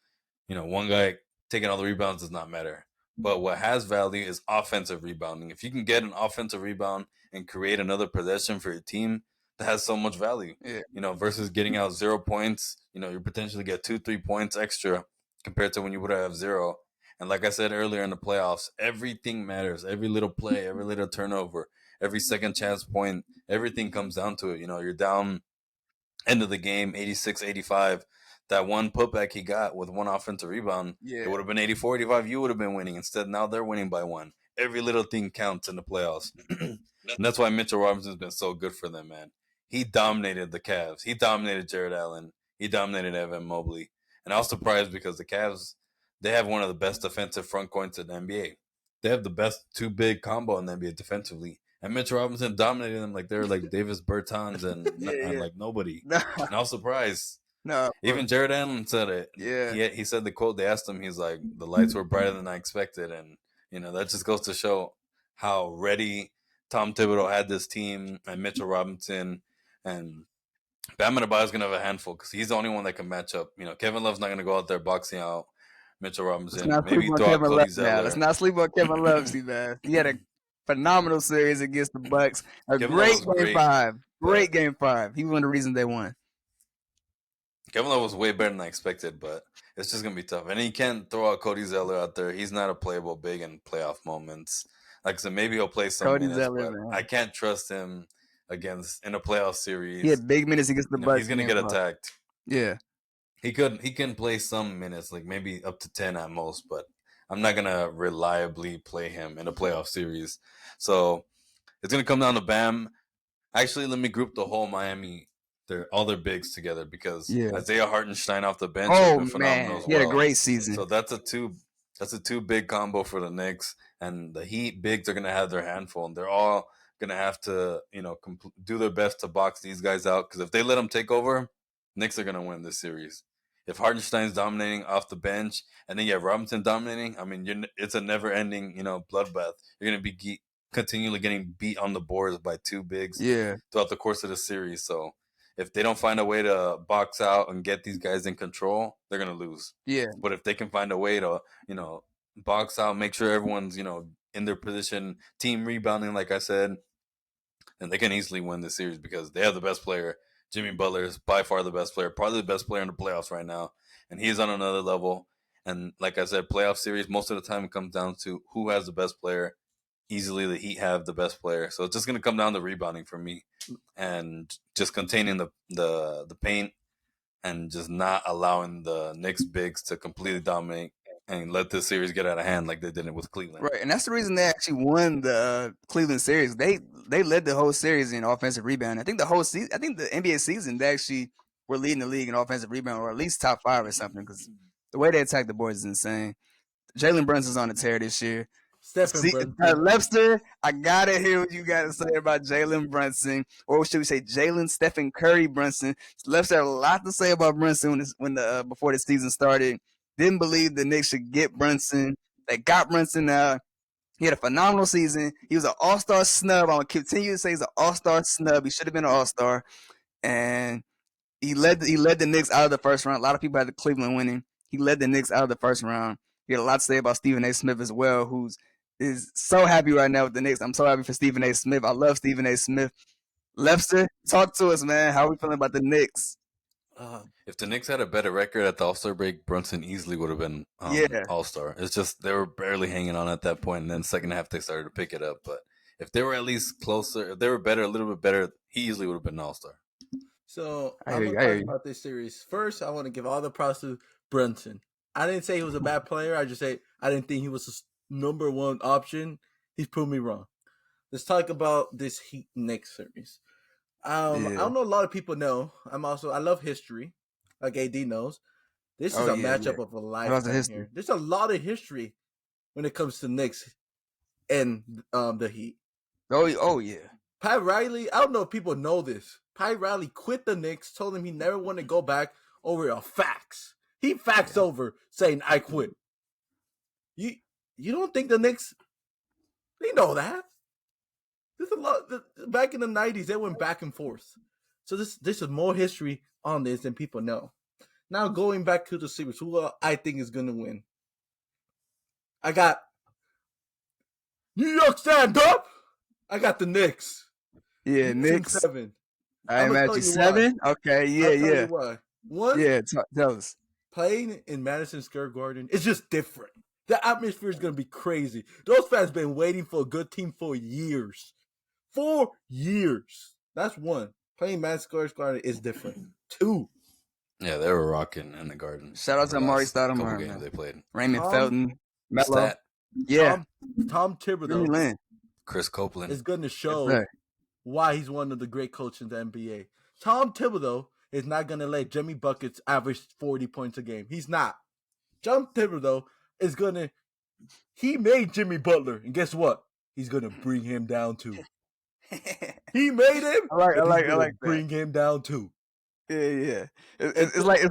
One guy taking all the rebounds does not matter. But what has value is offensive rebounding. If you can get an offensive rebound and create another possession for your team, that has so much value. Yeah, Versus getting out 0 points, you potentially get 2-3 points extra compared to when you would have zero. And like I said earlier in the playoffs, everything matters. Every little play, every little turnover, every second chance point, everything comes down to it. You're down end of the game, 86-85. That one putback he got with one offensive rebound, it Yeah. would have been 84-85. You would have been winning. Instead, now they're winning by one. Every little thing counts in the playoffs. And that's why Mitchell Robinson's been so good for them, man. He dominated the Cavs. He dominated Jared Allen. He dominated Evan Mobley. And I was surprised because the Cavs, they have one of the best defensive front courts in the NBA. They have the best two big combo in the NBA defensively. And Mitchell Robinson dominated them like they're like Davis Bertans and, Yeah, and yeah. like nobody. No, And I was surprised. no, Even Jared Allen said it. yeah. He said the quote. They asked him. He's like, "The lights were brighter than I expected," and that just goes to show how ready Tom Thibodeau had this team and Mitchell Robinson and Bam Adebayo is gonna have a handful because he's the only one that can match up. Kevin Love's not gonna go out there boxing out Mitchell Let's Robinson. not sleep Maybe on throw out Kevin Cody Love now. Let's Zeller. not sleep on Kevin Love, man. He had a phenomenal series against the Bucks. A Kevin Love great was game great, 5. Great but game 5. He was one of the reasons they won. Kevin Love was way better than I expected, but it's just gonna be tough. And he can't throw out Cody Zeller out there. He's not a playable big in playoff moments. Like I said, maybe he'll play some Cody minutes, Zeller, but man. I can't trust him in a playoff He series. had big minutes against the Bucks. He's gonna in get game 5. attacked. Yeah. He can play some minutes, like maybe up to 10 at most, but I'm not gonna reliably play him in a playoff series. So it's gonna come down to Bam. Actually, let me group the whole Miami, all their bigs together because Yeah. Isaiah Hartenstein off the bench has Oh, been phenomenal man. as He had a well. great season. So that's a two big combo for the Knicks, and the Heat bigs are gonna have their handful, and they're all gonna have to do their best to box these guys out because if they let them take over, Knicks are gonna win this series. If Hartenstein's dominating off the bench, and then you have Robinson dominating, I mean, it's a never-ending bloodbath. You're gonna be continually getting beat on the boards by two bigs Yeah. throughout the course of the series. So if they don't find a way to box out and get these guys in control, they're gonna lose. Yeah. But if they can find a way to, box out, make sure everyone's, in their position, team rebounding, like I said, then they can easily win this series because they have the best player. Jimmy Butler is by far the best player, probably the best player in the playoffs right now, and he's on another level. And like I said, playoff series, most of the time it comes down to who has the best player. Easily the Heat have the best player. So it's just going to come down to rebounding for me and just containing the paint and just not allowing the Knicks bigs to completely dominate and let this series get out of hand like they did it with Cleveland. Right, and that's the reason they actually won the Cleveland series. They led the whole series in offensive rebound. I think the whole season, I think the NBA season, they actually were leading the league in offensive rebound, or at least top 5 or something. Because the way they attack the boards is insane. Jalen Brunson's on a tear this year. Stephen Brunson. Lester, I gotta hear what you gotta say about Jalen Brunson, or should we say Jalen Stephen Curry Brunson? Lester had a lot to say about Brunson before the season started. Didn't believe the Knicks should get Brunson. They got Brunson. He had a phenomenal season. He was an all-star snub. I'm gonna continue to say he's an all-star snub. He should have been an all-star, and he led the Knicks out of the first round. A lot of people had the Cleveland winning. He led the Knicks out of the first round. He had a lot to say about Stephen A. Smith as well, who's is so happy right now with the Knicks. I'm so happy for Stephen A. Smith. I love Stephen A. Smith. Lester, talk to us, man. How are we feeling about the Knicks? If the Knicks had a better record at the All-Star break, Brunson easily would have been Yeah. All-Star. It's just they were barely hanging on at that point, and then second half they started to pick it up. But if they were at least closer, if they were better, a little bit better, he easily would have been All-Star. So I I'm hear gonna you. talk about this series. First, I want to give all the props to Brunson. I didn't say he was a bad player. I just say I didn't think he was a number one option. He's proved me wrong. Let's talk about this Heat Knicks series. I Yeah. don't know. A lot of people know. I love history, like AD knows. This is Oh, a yeah, matchup yeah. of a How's the lifetime history? here. There's a lot of history when it comes to Knicks and the Heat. Oh yeah. Pat Riley, I don't know if people know this. Pat Riley quit the Knicks, told him he never wanted to go back over a fax. He faxed over saying, I quit. You don't think the Knicks, they know that? There's a lot, back in the 90s, they went back and forth. So this is more history on this than people know. Now going back to the series, who I think is going to win? I got New York stand up. I got the Knicks. Yeah, Knicks Knicks. 7. I I'm gonna am at tell you you why. 7. Okay, yeah, I'll tell yeah, you why. One, yeah. Tell us. playing in Madison Square Garden is just different. The atmosphere is going to be crazy. Those fans been waiting for a good team for years. 4 years. That's one. Playing Madison Square Garden is different. 2. Yeah, they were rocking in the Garden. Shout out in to the Amari last couple Stoudemire, games man. they played. Raymond Tom- Felton, Melo. Stat, Yeah, Tom Jimmy Thibodeau Lin. Chris Copeland. is going to Yes, show sir. why he's one of the great coaches in the NBA. Tom Thibodeau is not going to let Jimmy Buckets average 40 points a game. He's not. Tom Thibodeau is going to... He made Jimmy Butler, and guess what? He's going to bring him down too. He made him, I like that. bring him down too. Yeah. It's like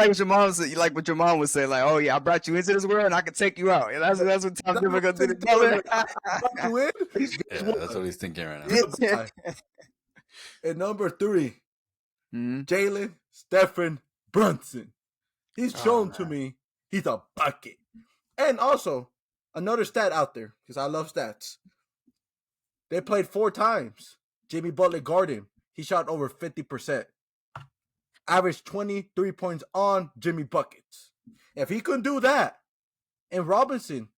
what your mom said. Like what your mom would say. Like, oh yeah, I brought you into this world, and I could take you out. And that's what Tom Thibodeau did to Butler. I brought you in. Yeah, that's what he's thinking right now. Goodbye. And number 3, Mhm. Jalen Stephen Brunson. He's shown to man. me he's a bucket. And also, another stat out there, because I love stats. They played 4 times. Jimmy Butler guarded him. He shot over 50%. Averaged 23 points on Jimmy Buckets. If he couldn't do that, and Robinson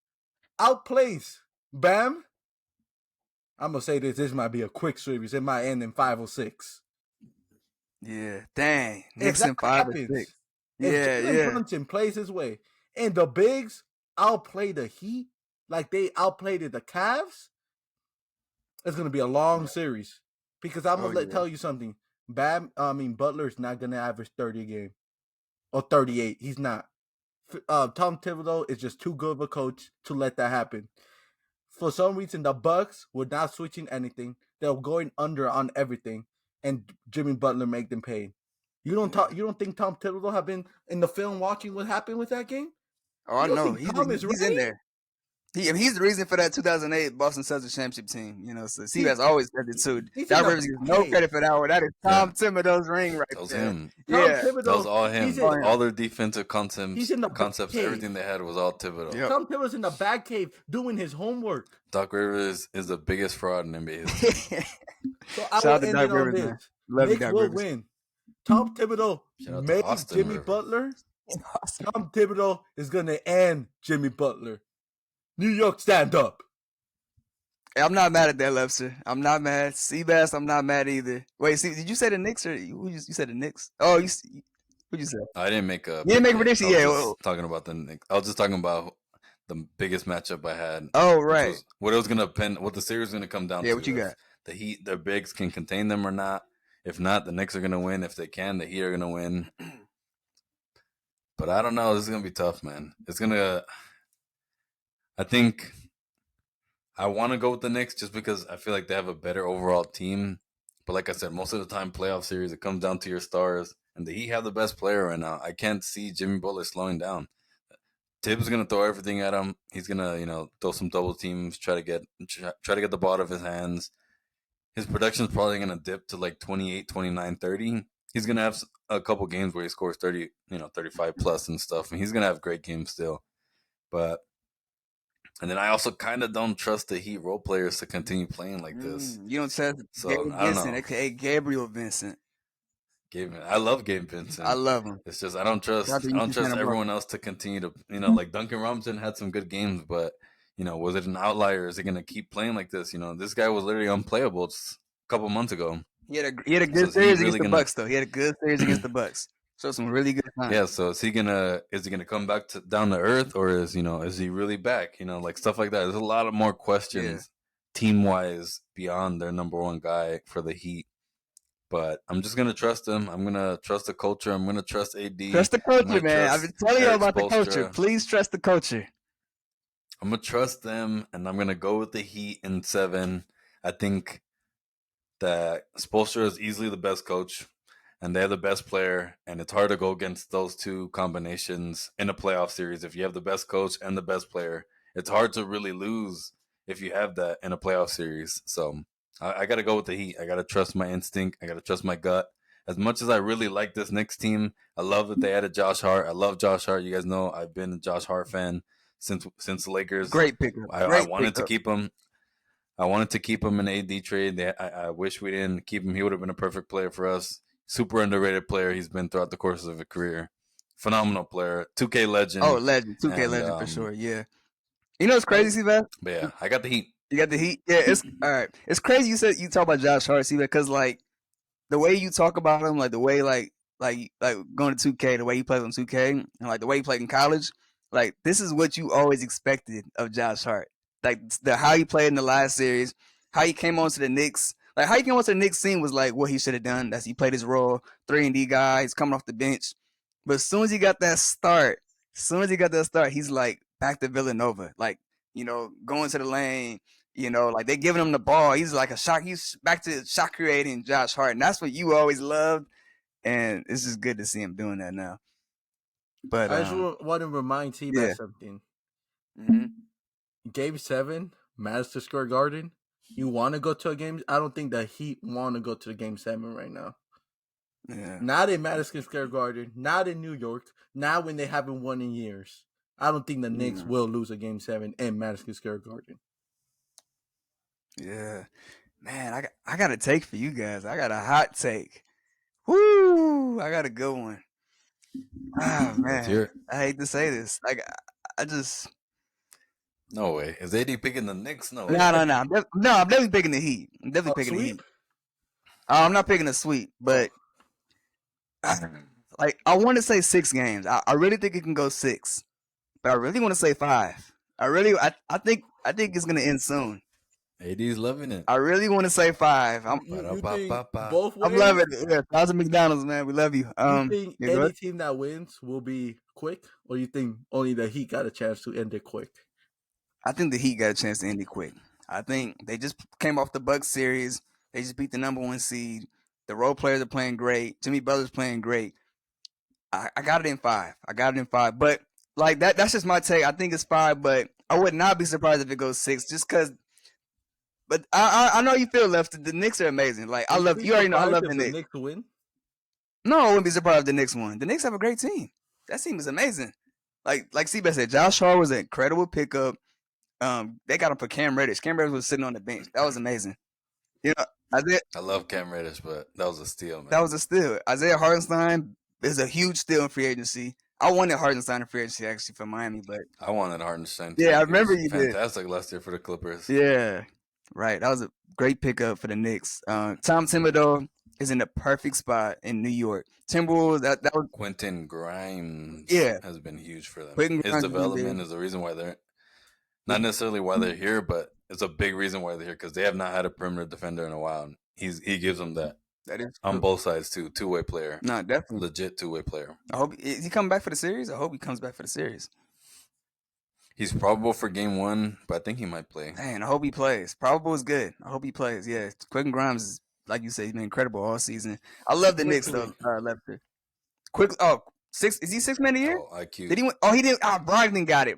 outplays Bam, I'm going to say this might be a quick series. It might end in 5 or 6. Yeah, dang. If Nixon that 5 or happens, 6. if Yeah, Jalen yeah. Brunson plays his way, and the bigs outplay the Heat like they outplayed the Cavs, it's going to be a long series. Because I'm going to tell you something. Butler's not going to average 30 a game. Or 38. He's not. Tom Thibodeau is just too good of a coach to let that happen. For some reason, the Bucks were not switching anything. They were going under on everything. And Jimmy Butler made them pay. You don't think Tom Thibodeau have been in the film watching what happened with that game? Oh, I You don't know. think Tom is He's ready? in there. He's the reason for that 2008 Boston Celtics championship team. You know, so Seabass always said it too. He's That in the Rivers gets no cave. credit for that one. That is Tom Thibodeau's ring right That was there. him. Tom Yeah. Thibodeau, That was all him. he's All their defensive He's in the concepts, cave. everything they had was all Thibodeau. Yep. Tom Thibodeau's in the bad cave doing his homework. Doc Rivers is the biggest fraud in NBA history. So I Shout will out to end Doc it on Rivers, this. man. Love you, Knicks Doc will Rivers. win. Tom Thibodeau Shout out to made Austin Jimmy Rivers. Butler. Tom Thibodeau is going to end Jimmy Butler. New York, stand up. Hey, I'm not mad at that, Lefster. I'm not mad. Seabass, I'm not mad either. Wait, did you say the Knicks or you said the Knicks? Oh, what'd you say? I didn't make a. You didn't make a pick yet. prediction, I was yeah. just talking about the Knicks. I was just talking about the biggest matchup I had. Oh, which right. was what it was gonna depend. What the series was gonna come down to. Yeah, what you if got? The Heat, their bigs can contain them or not. If not, the Knicks are gonna win. If they can, the Heat are gonna win. But I don't know. This is gonna be tough, man. It's gonna. I think I want to go with the Knicks just because I feel like they have a better overall team. But like I said, most of the time, playoff series, it comes down to your stars. And the Heat have the best player right now. I can't see Jimmy Butler slowing down. Tibbs is gonna throw everything at him. He's gonna, throw some double teams, try to get the ball out of his hands. His production is probably gonna dip to like 28, 29, 30. He's gonna have a couple games where he scores 30, 35 plus and stuff, and he's gonna have great games still. And then I also kind of don't trust the Heat role players to continue playing like this. You don't trust Gabe I don't Vincent, know. aka Gabriel Vincent. I love Gabe Vincent. I love him. It's just I don't trust everyone else to continue to like Duncan Robinson had some good games, but was it an outlier? Is he gonna keep playing like this? This guy was literally unplayable just a couple months ago. He had a good series against the Bucks though. He had a good series against the Bucks. So some really good times. Yeah, so is he gonna come back down to earth, or is he really back? Like stuff like that. There's a lot of more questions team wise beyond their number one guy for the Heat. But I'm just gonna trust him. I'm gonna trust the culture. I'm gonna trust AD. Trust the culture, man. I've been telling you about the culture. Please trust the culture. I'm gonna trust them, and I'm gonna go with the Heat in 7. I think that Spoelstra is easily the best coach, and they're the best player, and it's hard to go against those two combinations in a playoff series. If you have the best coach and the best player, it's hard to really lose if you have that in a playoff series. So I got to go with the Heat. I got to trust my instinct. I got to trust my gut. As much as I really like this Knicks team, I love that they added Josh Hart. I love Josh Hart. You guys know I've been a Josh Hart fan since the Lakers. Great pickup. I wanted to keep him. I wanted to keep him in AD trade. I wish we didn't keep him. He would have been a perfect player for us. Super underrated player he's been throughout the course of his career. Phenomenal player. 2K legend. Oh, legend. 2K legend for sure. Yeah. You know what's crazy, man? But yeah, I got the Heat. You got the Heat? Yeah, it's all right. It's crazy you talk about Josh Hart, see, because like the way you talk about him, like the way like going to 2K, the way he plays on 2K, and like the way he played in college, like this is what you always expected of Josh Hart. Like the how he played in the last series, how he came onto the Knicks, like how he came onto the Knicks scene was like what he should have done. That's he played his role, 3-and-D guy, he's coming off the bench. But as soon as he got that start, he's like back to Villanova, like going to the lane. Like they giving him the ball. He's like a shot. He's back to shot creating Josh Hart, and that's what you always loved. And it's just good to see him doing that now. But I just want to remind T-Bass something. Game 7, Madison Square Garden. You want to go to a game? I don't think the Heat want to go to the Game 7 right now. Yeah. Not in Madison Square Garden. Not in New York. Not when they haven't won in years. I don't think the Knicks will lose a Game 7 in Madison Square Garden. Yeah. Man, I got a take for you guys. I got a hot take. Woo! I got a good one. Ah, man. I hate to say this. Like, I just... No way. Is AD picking the Knicks? No way. No. I'm definitely picking the Heat. I'm definitely picking the Heat. I'm not picking a sweep, but... like, I want to say 6 games. I really think it can go 6. But I really want to say 5. I think it's going to end soon. AD's loving it. I really want to say 5. You think both ways? I'm loving it. Yeah, Thousand McDonald's, man. We love you. You think any team that wins will be quick, or you think only the Heat got a chance to end it quick? I think the Heat got a chance to end it quick. I think they just came off the Bucks series. They just beat the number 1 seed. The role players are playing great. Jimmy Butler's playing great. I got it in 5. But like that's just my take. I think it's 5, but I would not be surprised if it goes 6 just because. But I know you feel left. The Knicks are amazing. Like you already know I love the Knicks. Knicks win? No, I wouldn't be surprised if the Knicks won. The Knicks have a great team. That team is amazing. Like Seabass said, Josh Hart was an incredible pickup. They got him for Cam Reddish. Cam Reddish was sitting on the bench. That was amazing. I love Cam Reddish, but that was a steal, man. That was a steal. Isaiah Hartenstein is a huge steal in free agency. I wanted Hartenstein in free agency actually for Miami, but I wanted Hartenstein too. Yeah, I remember you did. Fantastic last year for the Clippers. Yeah, right. That was a great pickup for the Knicks. Tom Thibodeau is in the perfect spot in New York. Timberwolves, that was Quentin Grimes. Has been huge for them. His development is the reason why they're not necessarily why they're here, but it's a big reason why they're here because they have not had a perimeter defender in a while. And he gives them that. That is on true. both sides too. 2-way player. No, definitely Legit 2-way player. I hope is he coming back for the series. I hope he comes back for the series. He's probable for game 1, but I think he might play. Man, I hope he plays. Probable is good. I hope he plays. Yeah, Quentin Grimes is, like you said, he's been incredible all season. I love the Knicks though. Lefter. Quick. Oh, 6. Is he 6 man a year? Oh, IQ. Did he win? Oh, he didn't. Brogdon got it.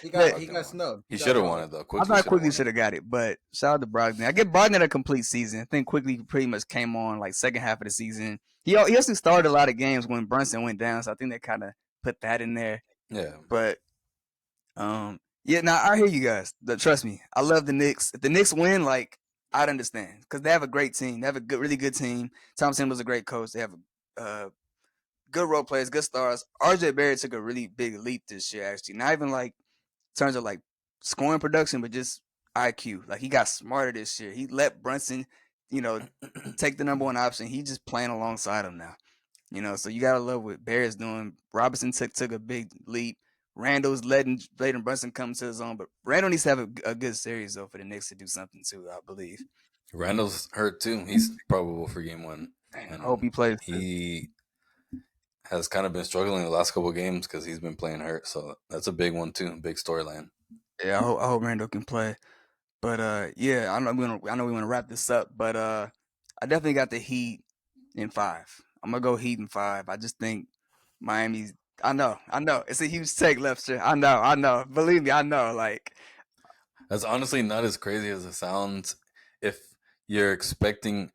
He got snubbed. He should have won it though. I thought Quickly should have got it, but shout out to Brogdon. I give Brogdon a complete season. I think Quickly pretty much came on like second half of the season. He also started a lot of games when Brunson went down, so I think they kind of put that in there. Yeah. But yeah. Now I hear you guys. Trust me, I love the Knicks. If the Knicks win, like I'd understand because they have a great team. They have a really good team. Tom Thibodeau's a great coach. They have good role players, good stars. RJ Barrett took a really big leap this year, actually. Not even like in terms of like scoring production, but just IQ. Like he got smarter this year. He let Brunson, take the number 1 option. He just playing alongside him now. So you gotta love what Barrett's doing. Robinson took a big leap. Randall's letting Brunson come to his own, but Randall needs to have a good series though for the Knicks to do something too, I believe. Randall's hurt too. He's probable for game 1. I hope he plays. He has kind of been struggling the last couple of games because he's been playing hurt. So that's a big one too, big storyline. Yeah, I hope Randall can play. But yeah, I know we want to wrap this up, but I definitely got the Heat in 5. I'm gonna go Heat in 5. I just think Miami's. I know. It's a huge take, Lefster. I know. Believe me, I know. Like that's honestly not as crazy as it sounds. If you're expecting.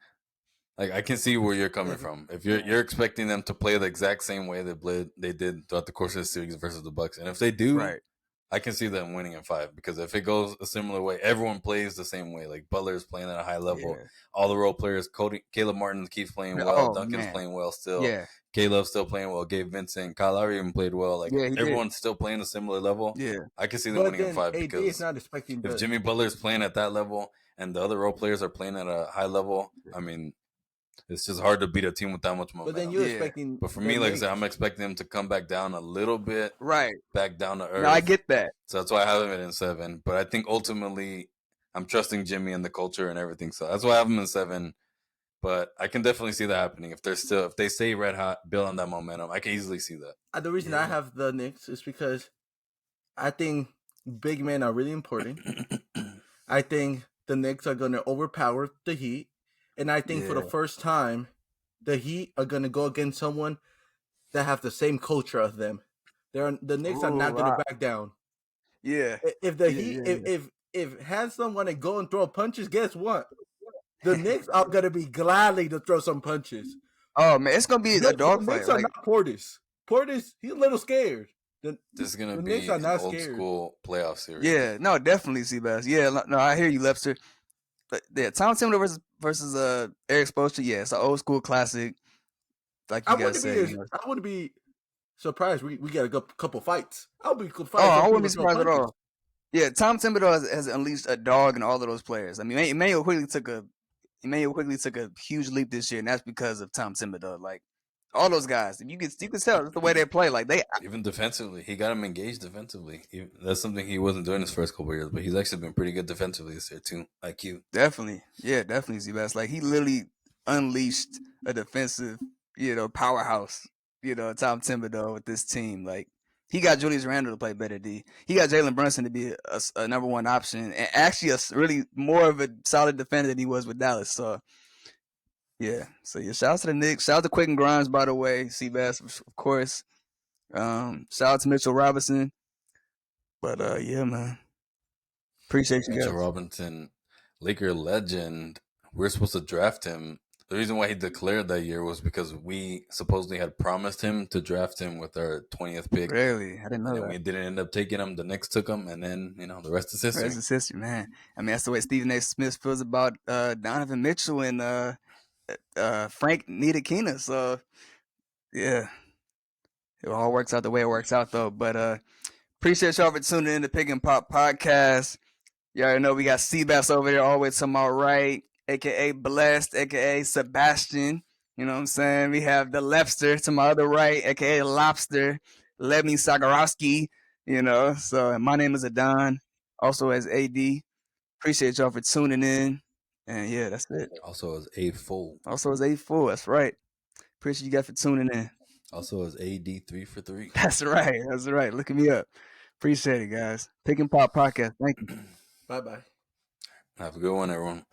Like I can see where you're coming from. If you're expecting them to play the exact same way they did throughout the course of the series versus the Bucks, and if they do, right. I can see them winning in 5 because if it goes a similar way, everyone plays the same way. Like Butler's playing at a high level. Yeah. All the role players, Caleb Martin keeps playing well. Duncan's playing well still. Yeah. Caleb's still playing well. Gabe Vincent, Kyle Lowry even played well. Like everyone's still playing a similar level. Yeah, I can see them winning in 5 because is not expecting if Jimmy Butler's playing at that level and the other role players are playing at a high level, I mean, it's just hard to beat a team with that much But momentum. then you're Yeah. expecting. But for the me, like I Knicks. said, I'm expecting them to come back down a little bit, Right. back down to earth. No, I get that. So that's why I have him in 7. But I think ultimately, I'm trusting Jimmy and the culture and everything. So that's why I have him in 7. But I can definitely see that happening if they stay red hot, build on that momentum. I can easily see that. The reason I have the Knicks is because I think big men are really important. I think the Knicks are going to overpower the Heat, and I think for the first time, the Heat are going to go against someone that have the same culture as them. The Knicks are not going to back down. Yeah. If the Heat, if Handsome want to go and throw punches, guess what? The Knicks are going to be gladly to throw some punches. Oh man, it's gonna be a dogfight. The Knicks are not Portis. Portis, he's a little scared. This is gonna the be Knicks are an not old scared. school playoff series. Yeah, no, definitely, Seabass. Yeah, no, I hear you, Lepster. But yeah, Tom Thibodeau versus Eric Spoelstra. Yeah, it's an old school classic. Like you guys say, I wouldn't be surprised. We got a couple fights. I would be surprised. I wouldn't be surprised at all. Yeah, Tom Thibodeau has unleashed a dog in all of those players. I mean, Emmanuel quickly took a huge leap this year, and that's because of Tom Thibodeau. Like all those guys, you can tell that's the way they play. Like even defensively, he got him engaged defensively. That's something he wasn't doing his first couple of years, but he's actually been pretty good defensively this year too. Like you, definitely, Seabass. Like he literally unleashed a defensive, powerhouse. Tom Thibodeau with this team. Like he got Julius Randle to play better D. He got Jalen Brunson to be a number one option, and actually a really more of a solid defender than he was with Dallas. So. Yeah. So yeah, shout out to the Knicks. Shout out to Quicken Grimes, by the way. Seabass, of course. Shout out to Mitchell Robinson. But yeah, man. Appreciate you guys. Mitchell Robinson, Laker legend. We were supposed to draft him. The reason why he declared that year was because we supposedly had promised him to draft him with our 20th pick. Really? I didn't know that. We didn't end up taking him. The Knicks took him, and then the rest is history. The rest is history, man. I mean, that's the way Stephen A. Smith feels about Donovan Mitchell and Frank Ntilikina. So yeah, it all works out the way it works out, though. But appreciate y'all for tuning in to Pick and Pop Podcast. You already know we got Seabass over there, all the way to my right, aka Blessed, aka Sebastian. You know what I'm saying? We have the Lepster to my other right, aka Lobster, Lemmy Sagarowski. So my name is Adon, also as AD. Appreciate y'all for tuning in. And yeah, that's it. Also as A Full. That's right. Appreciate you guys for tuning in. Also as AD 3 for 3. That's right. Look me up. Appreciate it, guys. Pick and Pop Podcast. Thank you. Bye-bye. Have a good one, everyone.